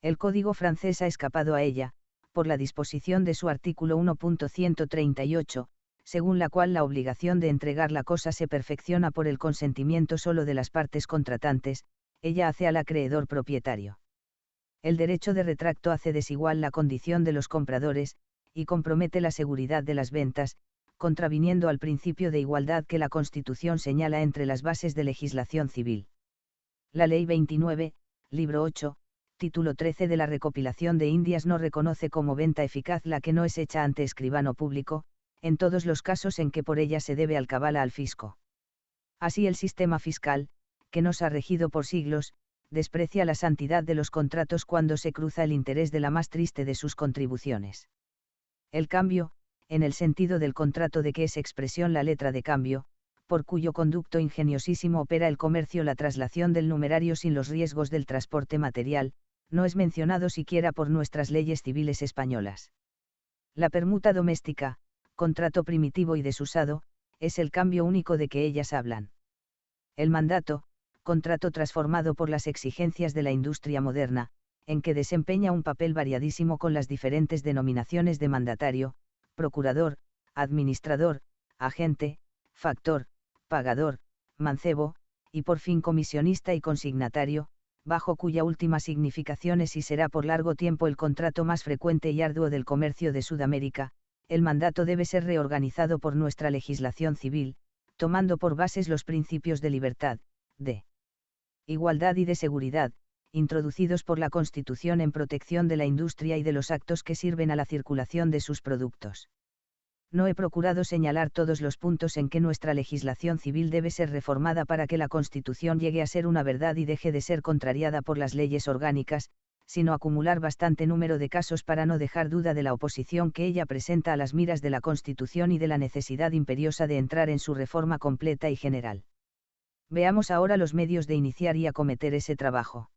A: El Código francés ha escapado a ella, por la disposición de su artículo 1.138, según la cual la obligación de entregar la cosa se perfecciona por el consentimiento solo de las partes contratantes, ella hace al acreedor propietario. El derecho de retracto hace desigual la condición de los compradores, y compromete la seguridad de las ventas, contraviniendo al principio de igualdad que la Constitución señala entre las bases de legislación civil. La Ley 29, Libro 8, Título 13 de la Recopilación de Indias no reconoce como venta eficaz la que no es hecha ante escribano público, en todos los casos en que por ella se debe alcabala al fisco. Así el sistema fiscal, que nos ha regido por siglos, desprecia la santidad de los contratos cuando se cruza el interés de la más triste de sus contribuciones. El cambio, en el sentido del contrato de que es expresión la letra de cambio, por cuyo conducto ingeniosísimo opera el comercio la traslación del numerario sin los riesgos del transporte material, no es mencionado siquiera por nuestras leyes civiles españolas. La permuta doméstica, contrato primitivo y desusado, es el cambio único de que ellas hablan. El mandato, contrato transformado por las exigencias de la industria moderna, en que desempeña un papel variadísimo con las diferentes denominaciones de mandatario, procurador, administrador, agente, factor, pagador, mancebo, y por fin comisionista y consignatario, bajo cuya última significación es y será por largo tiempo el contrato más frecuente y arduo del comercio de Sudamérica. El mandato debe ser reorganizado por nuestra legislación civil, tomando por bases los principios de libertad, de igualdad y de seguridad, introducidos por la Constitución en protección de la industria y de los actos que sirven a la circulación de sus productos. No he procurado señalar todos los puntos en que nuestra legislación civil debe ser reformada para que la Constitución llegue a ser una verdad y deje de ser contrariada por las leyes orgánicas, sino acumular bastante número de casos para no dejar duda de la oposición que ella presenta a las miras de la Constitución y de la necesidad imperiosa de entrar en su reforma completa y general. Veamos ahora los medios de iniciar y acometer ese trabajo.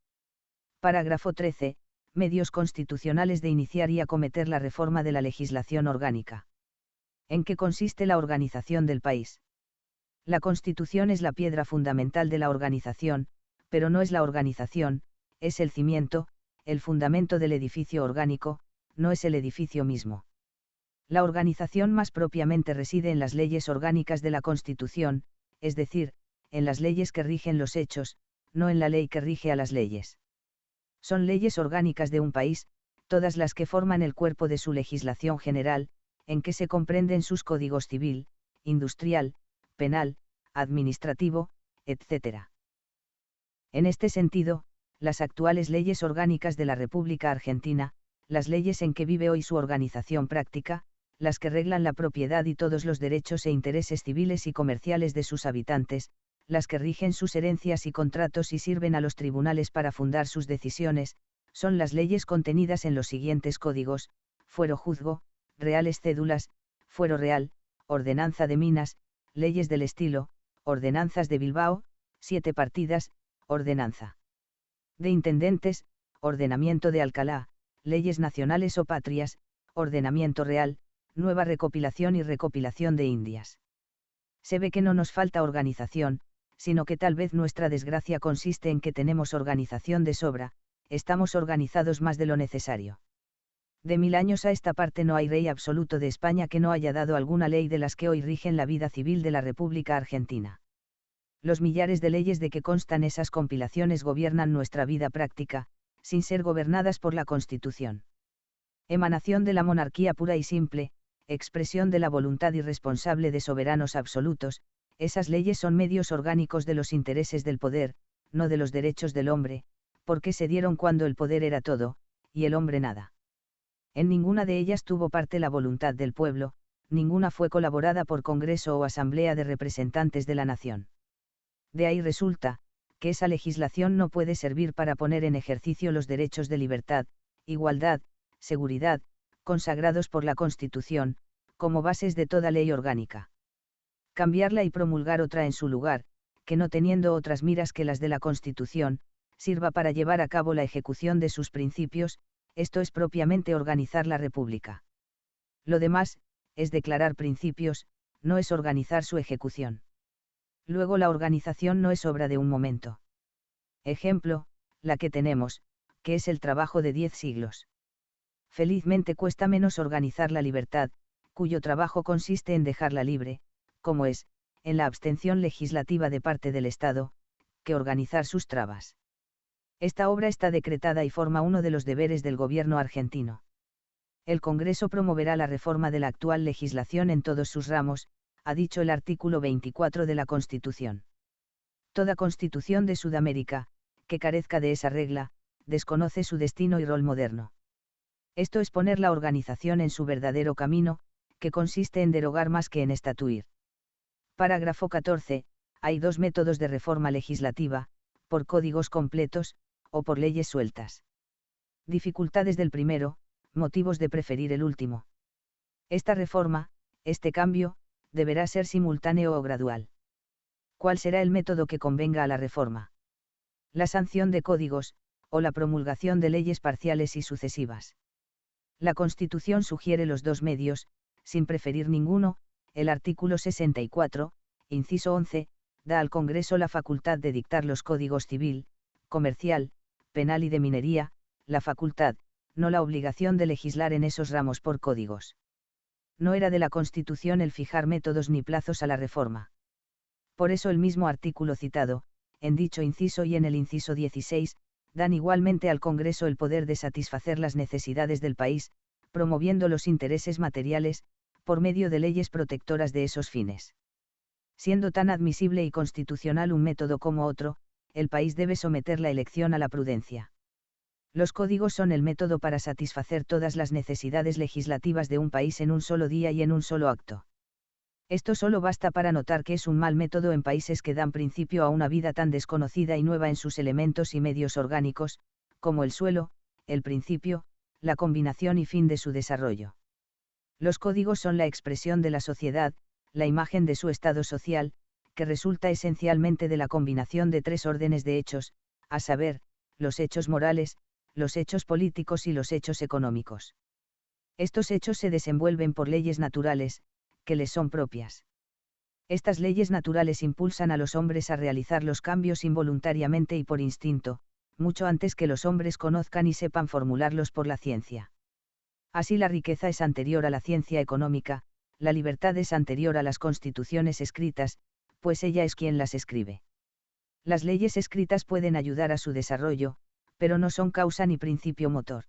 A: Parágrafo 13. Medios constitucionales de iniciar y acometer la reforma de la legislación orgánica. ¿En qué consiste la organización del país? La Constitución es la piedra fundamental de la organización, pero no es la organización, es el cimiento, el fundamento del edificio orgánico, no es el edificio mismo. La organización más propiamente reside en las leyes orgánicas de la Constitución, es decir, en las leyes que rigen los hechos, no en la ley que rige a las leyes. Son leyes orgánicas de un país, todas las que forman el cuerpo de su legislación general, en que se comprenden sus códigos civil, industrial, penal, administrativo, etc. En este sentido, las actuales leyes orgánicas de la República Argentina, las leyes en que vive hoy su organización práctica, las que reglan la propiedad y todos los derechos e intereses civiles y comerciales de sus habitantes, las que rigen sus herencias y contratos y sirven a los tribunales para fundar sus decisiones, son las leyes contenidas en los siguientes códigos: fuero juzgo, reales cédulas, fuero real, ordenanza de minas, leyes del estilo, ordenanzas de Bilbao, 7 partidas, ordenanza de intendentes, ordenamiento de Alcalá, leyes nacionales o patrias, ordenamiento real, nueva recopilación y recopilación de Indias. Se ve que no nos falta organización, sino que tal vez nuestra desgracia consiste en que tenemos organización de sobra, estamos organizados más de lo necesario. De 1000 años a esta parte no hay rey absoluto de España que no haya dado alguna ley de las que hoy rigen la vida civil de la República Argentina. Los millares de leyes de que constan esas compilaciones gobiernan nuestra vida práctica, sin ser gobernadas por la Constitución. Emanación de la monarquía pura y simple, expresión de la voluntad irresponsable de soberanos absolutos, esas leyes son medios orgánicos de los intereses del poder, no de los derechos del hombre, porque se dieron cuando el poder era todo, y el hombre nada. En ninguna de ellas tuvo parte la voluntad del pueblo, ninguna fue colaborada por Congreso o Asamblea de Representantes de la Nación. De ahí resulta, que esa legislación no puede servir para poner en ejercicio los derechos de libertad, igualdad, seguridad, consagrados por la Constitución, como bases de toda ley orgánica. Cambiarla y promulgar otra en su lugar, que no teniendo otras miras que las de la Constitución, sirva para llevar a cabo la ejecución de sus principios, esto es propiamente organizar la República. Lo demás, es declarar principios, no es organizar su ejecución. Luego la organización no es obra de un momento. Ejemplo, la que tenemos, que es el trabajo de 10 siglos. Felizmente cuesta menos organizar la libertad, cuyo trabajo consiste en dejarla libre, como es, en la abstención legislativa de parte del Estado, que organizar sus trabas. Esta obra está decretada y forma uno de los deberes del gobierno argentino. El Congreso promoverá la reforma de la actual legislación en todos sus ramos, ha dicho el artículo 24 de la Constitución. Toda constitución de Sudamérica, que carezca de esa regla, desconoce su destino y rol moderno. Esto es poner la organización en su verdadero camino, que consiste en derogar más que en estatuir. Parágrafo 14. Hay dos métodos de reforma legislativa, por códigos completos, o por leyes sueltas. Dificultades del primero, motivos de preferir el último. Esta reforma, este cambio, deberá ser simultáneo o gradual. ¿Cuál será el método que convenga a la reforma? La sanción de códigos, o la promulgación de leyes parciales y sucesivas. La Constitución sugiere los dos medios, sin preferir ninguno. El artículo 64, inciso 11, da al Congreso la facultad de dictar los códigos civil, comercial, penal y de minería, la facultad, no la obligación de legislar en esos ramos por códigos. No era de la Constitución el fijar métodos ni plazos a la reforma. Por eso el mismo artículo citado, en dicho inciso y en el inciso 16, dan igualmente al Congreso el poder de satisfacer las necesidades del país, promoviendo los intereses materiales, por medio de leyes protectoras de esos fines. Siendo tan admisible y constitucional un método como otro, el país debe someter la elección a la prudencia. Los códigos son el método para satisfacer todas las necesidades legislativas de un país en un solo día y en un solo acto. Esto solo basta para notar que es un mal método en países que dan principio a una vida tan desconocida y nueva en sus elementos y medios orgánicos, como el suelo, el principio, la combinación y fin de su desarrollo. Los códigos son la expresión de la sociedad, la imagen de su estado social, que resulta esencialmente de la combinación de tres órdenes de hechos, a saber, los hechos morales, los hechos políticos y los hechos económicos. Estos hechos se desenvuelven por leyes naturales, que les son propias. Estas leyes naturales impulsan a los hombres a realizar los cambios involuntariamente y por instinto, mucho antes que los hombres conozcan y sepan formularlos por la ciencia. Así la riqueza es anterior a la ciencia económica, la libertad es anterior a las constituciones escritas, pues ella es quien las escribe. Las leyes escritas pueden ayudar a su desarrollo, pero no son causa ni principio motor.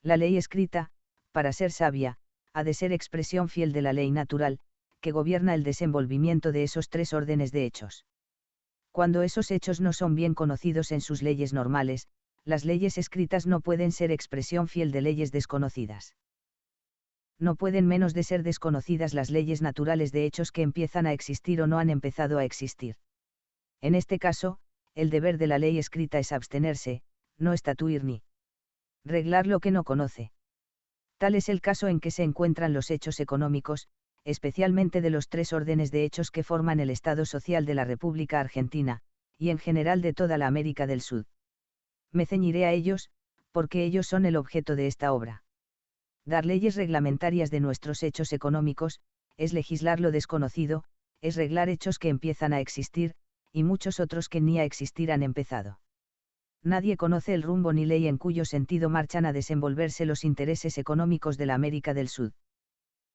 A: La ley escrita, para ser sabia, ha de ser expresión fiel de la ley natural, que gobierna el desenvolvimiento de esos tres órdenes de hechos. Cuando esos hechos no son bien conocidos en sus leyes normales, las leyes escritas no pueden ser expresión fiel de leyes desconocidas. No pueden menos de ser desconocidas las leyes naturales de hechos que empiezan a existir o no han empezado a existir. En este caso, el deber de la ley escrita es abstenerse, no estatuir ni reglar lo que no conoce. Tal es el caso en que se encuentran los hechos económicos, especialmente de los tres órdenes de hechos que forman el Estado social de la República Argentina, y en general de toda la América del Sur. Me ceñiré a ellos, porque ellos son el objeto de esta obra. Dar leyes reglamentarias de nuestros hechos económicos, es legislar lo desconocido, es reglar hechos que empiezan a existir, y muchos otros que ni a existir han empezado. Nadie conoce el rumbo ni ley en cuyo sentido marchan a desenvolverse los intereses económicos de la América del Sur.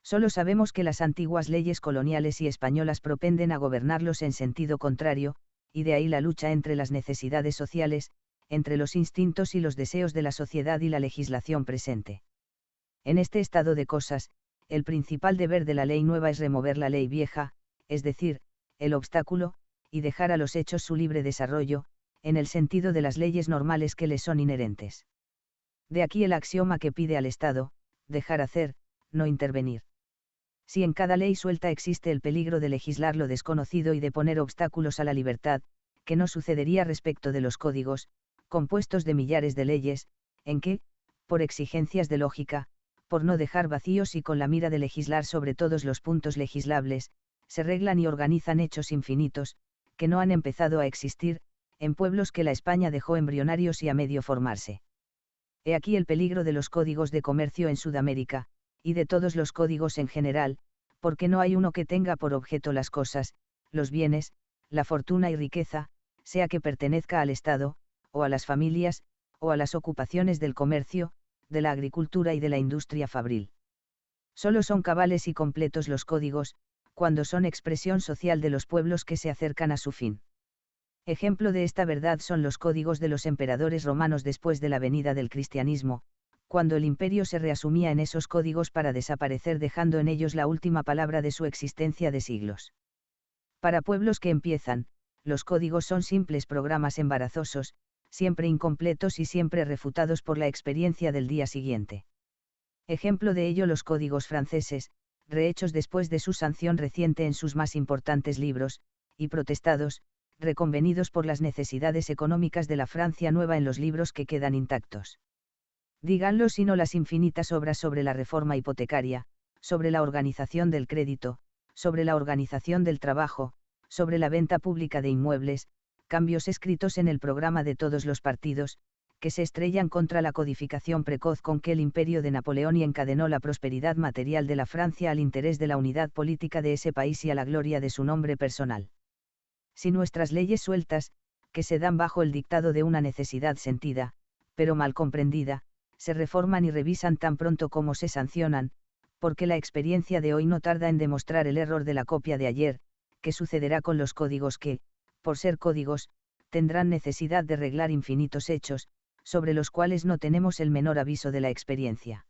A: Solo sabemos que las antiguas leyes coloniales y españolas propenden a gobernarlos en sentido contrario, y de ahí la lucha entre las necesidades sociales, entre los instintos y los deseos de la sociedad y la legislación presente. En este estado de cosas, el principal deber de la ley nueva es remover la ley vieja, es decir, el obstáculo, y dejar a los hechos su libre desarrollo, en el sentido de las leyes normales que les son inherentes. De aquí el axioma que pide al Estado, dejar hacer, no intervenir. Si en cada ley suelta existe el peligro de legislar lo desconocido y de poner obstáculos a la libertad, que no sucedería respecto de los códigos, compuestos de millares de leyes, en que, por exigencias de lógica, por no dejar vacíos y con la mira de legislar sobre todos los puntos legislables, se reglan y organizan hechos infinitos, que no han empezado a existir, en pueblos que la España dejó embrionarios y a medio formarse. He aquí el peligro de los códigos de comercio en Sudamérica, y de todos los códigos en general, porque no hay uno que tenga por objeto las cosas, los bienes, la fortuna y riqueza, sea que pertenezca al Estado, o a las familias, o a las ocupaciones del comercio, de la agricultura y de la industria fabril. Solo son cabales y completos los códigos, cuando son expresión social de los pueblos que se acercan a su fin. Ejemplo de esta verdad son los códigos de los emperadores romanos después de la venida del cristianismo, cuando el imperio se reasumía en esos códigos para desaparecer dejando en ellos la última palabra de su existencia de siglos. Para pueblos que empiezan, los códigos son simples programas embarazosos, siempre incompletos y siempre refutados por la experiencia del día siguiente. Ejemplo de ello los códigos franceses, rehechos después de su sanción reciente en sus más importantes libros, y protestados, reconvenidos por las necesidades económicas de la Francia nueva en los libros que quedan intactos. Díganlo sino las infinitas obras sobre la reforma hipotecaria, sobre la organización del crédito, sobre la organización del trabajo, sobre la venta pública de inmuebles, cambios escritos en el programa de todos los partidos, que se estrellan contra la codificación precoz con que el imperio de Napoleón y encadenó la prosperidad material de la Francia al interés de la unidad política de ese país y a la gloria de su nombre personal. Si nuestras leyes sueltas, que se dan bajo el dictado de una necesidad sentida, pero mal comprendida, se reforman y revisan tan pronto como se sancionan, porque la experiencia de hoy no tarda en demostrar el error de la copia de ayer, ¿qué sucederá con los códigos que, por ser códigos, tendrán necesidad de reglar infinitos hechos, sobre los cuales no tenemos el menor aviso de la experiencia?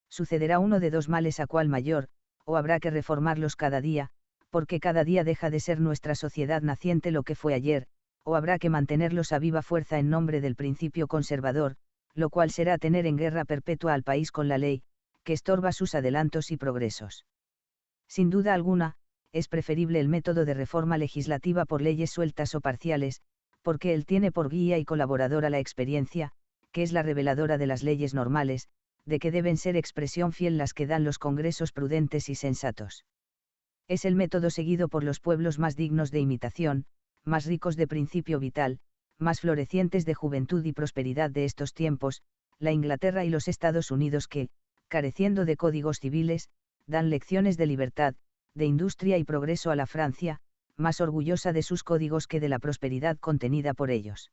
A: Sucederá uno de dos males a cual mayor, o habrá que reformarlos cada día, porque cada día deja de ser nuestra sociedad naciente lo que fue ayer, o habrá que mantenerlos a viva fuerza en nombre del principio conservador, lo cual será tener en guerra perpetua al país con la ley, que estorba sus adelantos y progresos. Sin duda alguna, es preferible el método de reforma legislativa por leyes sueltas o parciales, porque él tiene por guía y colaboradora la experiencia, que es la reveladora de las leyes normales, de que deben ser expresión fiel las que dan los congresos prudentes y sensatos. Es el método seguido por los pueblos más dignos de imitación, más ricos de principio vital, más florecientes de juventud y prosperidad de estos tiempos, la Inglaterra y los Estados Unidos que, careciendo de códigos civiles, dan lecciones de libertad, de industria y progreso a la Francia, más orgullosa de sus códigos que de la prosperidad contenida por ellos.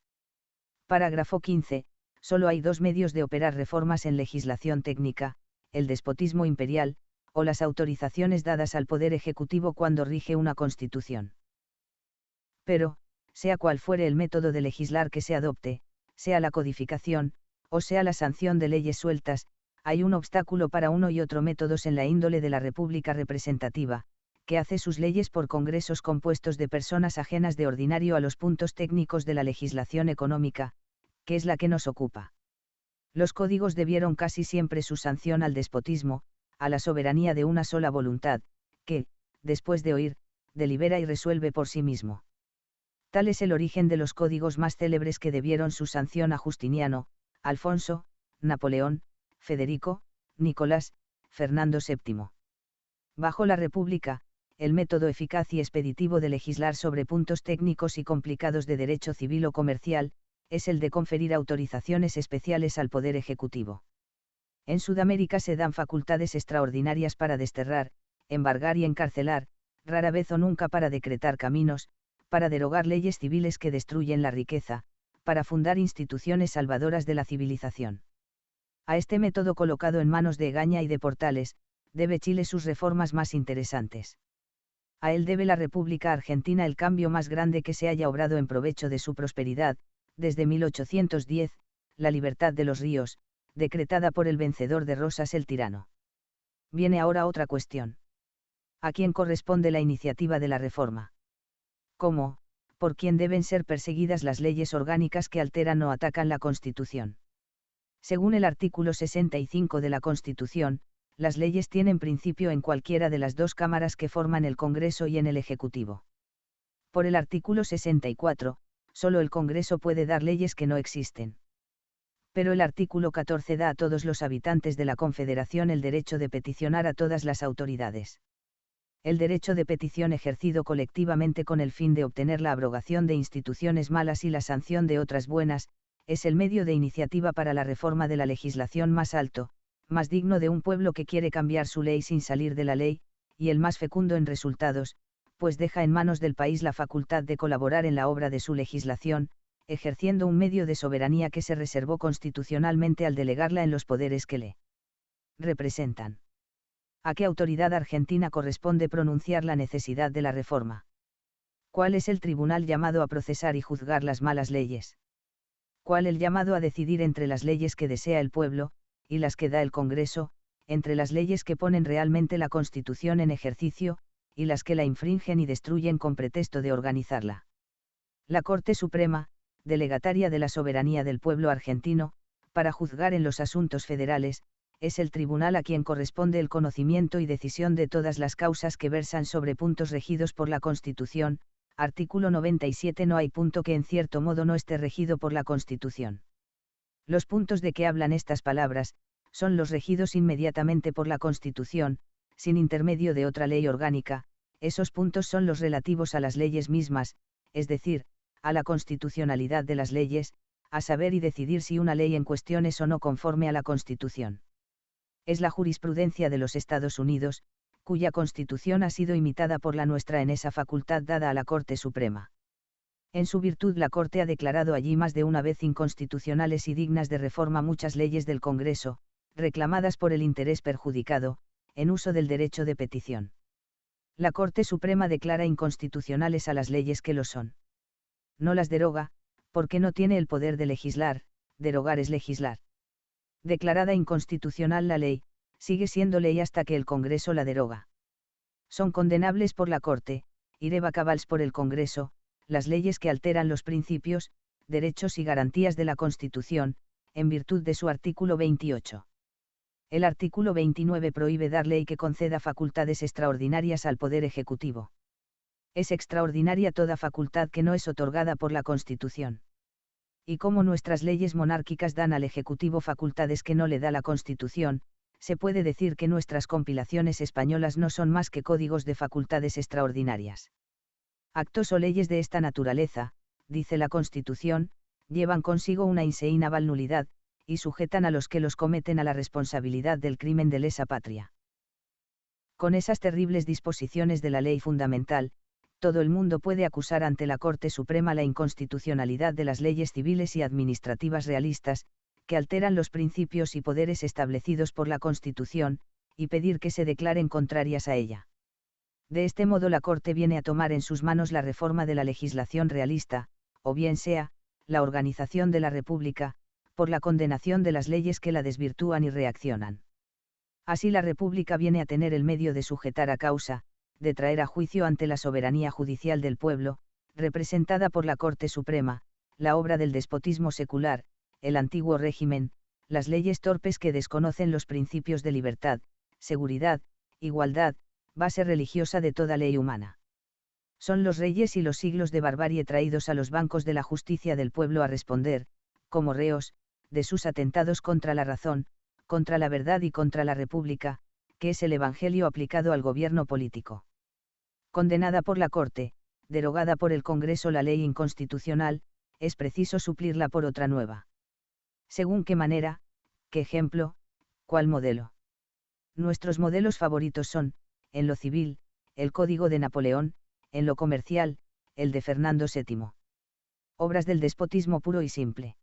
A: Parágrafo 15. Solo hay dos medios de operar reformas en legislación técnica, el despotismo imperial, o las autorizaciones dadas al Poder Ejecutivo cuando rige una Constitución. Pero, sea cual fuere el método de legislar que se adopte, sea la codificación, o sea la sanción de leyes sueltas, hay un obstáculo para uno y otro métodos en la índole de la República representativa, que hace sus leyes por congresos compuestos de personas ajenas de ordinario a los puntos técnicos de la legislación económica, que es la que nos ocupa. Los códigos debieron casi siempre su sanción al despotismo, a la soberanía de una sola voluntad, que, después de oír, delibera y resuelve por sí mismo. Tal es el origen de los códigos más célebres que debieron su sanción a Justiniano, Alfonso, Napoleón, Federico, Nicolás, Fernando VII. Bajo la República, el método eficaz y expeditivo de legislar sobre puntos técnicos y complicados de derecho civil o comercial, es el de conferir autorizaciones especiales al Poder Ejecutivo. En Sudamérica se dan facultades extraordinarias para desterrar, embargar y encarcelar, rara vez o nunca para decretar caminos, para derogar leyes civiles que destruyen la riqueza, para fundar instituciones salvadoras de la civilización. A este método colocado en manos de Egaña y de Portales, debe Chile sus reformas más interesantes. A él debe la República Argentina el cambio más grande que se haya obrado en provecho de su prosperidad, desde 1810, la libertad de los ríos, decretada por el vencedor de Rosas el tirano. Viene ahora otra cuestión. ¿A quién corresponde la iniciativa de la reforma? ¿Cómo, por quién deben ser perseguidas las leyes orgánicas que alteran o atacan la Constitución? Según el artículo 65 de la Constitución, las leyes tienen principio en cualquiera de las dos cámaras que forman el Congreso y en el Ejecutivo. Por el artículo 64, solo el Congreso puede dar leyes que no existen. Pero el artículo 14 da a todos los habitantes de la Confederación el derecho de peticionar a todas las autoridades. El derecho de petición ejercido colectivamente con el fin de obtener la abrogación de instituciones malas y la sanción de otras buenas, es el medio de iniciativa para la reforma de la legislación más alto, más digno de un pueblo que quiere cambiar su ley sin salir de la ley, y el más fecundo en resultados, pues deja en manos del país la facultad de colaborar en la obra de su legislación, ejerciendo un medio de soberanía que se reservó constitucionalmente al delegarla en los poderes que le representan. ¿A qué autoridad argentina corresponde pronunciar la necesidad de la reforma? ¿Cuál es el tribunal llamado a procesar y juzgar las malas leyes? ¿Cuál el llamado a decidir entre las leyes que desea el pueblo, y las que da el Congreso, entre las leyes que ponen realmente la Constitución en ejercicio, y las que la infringen y destruyen con pretexto de organizarla? La Corte Suprema, delegataria de la soberanía del pueblo argentino, para juzgar en los asuntos federales, es el tribunal a quien corresponde el conocimiento y decisión de todas las causas que versan sobre puntos regidos por la Constitución. Artículo 97. No hay punto que en cierto modo no esté regido por la Constitución. Los puntos de que hablan estas palabras, son los regidos inmediatamente por la Constitución, sin intermedio de otra ley orgánica. Esos puntos son los relativos a las leyes mismas, es decir, a la constitucionalidad de las leyes, a saber y decidir si una ley en cuestión es o no conforme a la Constitución. Es la jurisprudencia de los Estados Unidos, cuya Constitución ha sido imitada por la nuestra en esa facultad dada a la Corte Suprema. En su virtud la Corte ha declarado allí más de una vez inconstitucionales y dignas de reforma muchas leyes del Congreso, reclamadas por el interés perjudicado, en uso del derecho de petición. La Corte Suprema declara inconstitucionales a las leyes que lo son. No las deroga, porque no tiene el poder de legislar, derogar es legislar. Declarada inconstitucional la ley, sigue siendo ley hasta que el Congreso la deroga. Son condenables por la Corte, irrevocables por el Congreso, las leyes que alteran los principios, derechos y garantías de la Constitución, en virtud de su artículo 28. El artículo 29 prohíbe dar ley que conceda facultades extraordinarias al Poder Ejecutivo. Es extraordinaria toda facultad que no es otorgada por la Constitución. Y como nuestras leyes monárquicas dan al Ejecutivo facultades que no le da la Constitución, se puede decir que nuestras compilaciones españolas no son más que códigos de facultades extraordinarias. Actos o leyes de esta naturaleza, dice la Constitución, llevan consigo una inseínable nulidad, y sujetan a los que los cometen a la responsabilidad del crimen de lesa patria. Con esas terribles disposiciones de la ley fundamental, todo el mundo puede acusar ante la Corte Suprema la inconstitucionalidad de las leyes civiles y administrativas realistas, que alteran los principios y poderes establecidos por la Constitución, y pedir que se declaren contrarias a ella. De este modo la Corte viene a tomar en sus manos la reforma de la legislación realista, o bien sea, la organización de la República, por la condenación de las leyes que la desvirtúan y reaccionan. Así la República viene a tener el medio de sujetar a causa, de traer a juicio ante la soberanía judicial del pueblo, representada por la Corte Suprema, la obra del despotismo secular, el antiguo régimen, las leyes torpes que desconocen los principios de libertad, seguridad, igualdad, base religiosa de toda ley humana. Son los reyes y los siglos de barbarie traídos a los bancos de la justicia del pueblo a responder, como reos, de sus atentados contra la razón, contra la verdad y contra la República, que es el Evangelio aplicado al gobierno político. Condenada por la Corte, derogada por el Congreso la ley inconstitucional, es preciso suplirla por otra nueva. ¿Según qué manera, qué ejemplo, cuál modelo? Nuestros modelos favoritos son, en lo civil, el Código de Napoleón, en lo comercial, el de Fernando VII. Obras del despotismo puro y simple.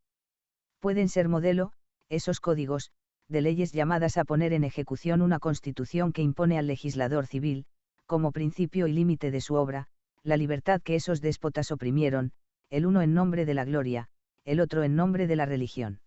A: Pueden ser modelo, esos códigos, de leyes llamadas a poner en ejecución una constitución que impone al legislador civil, como principio y límite de su obra, la libertad que esos déspotas oprimieron, el uno en nombre de la gloria, el otro en nombre de la religión.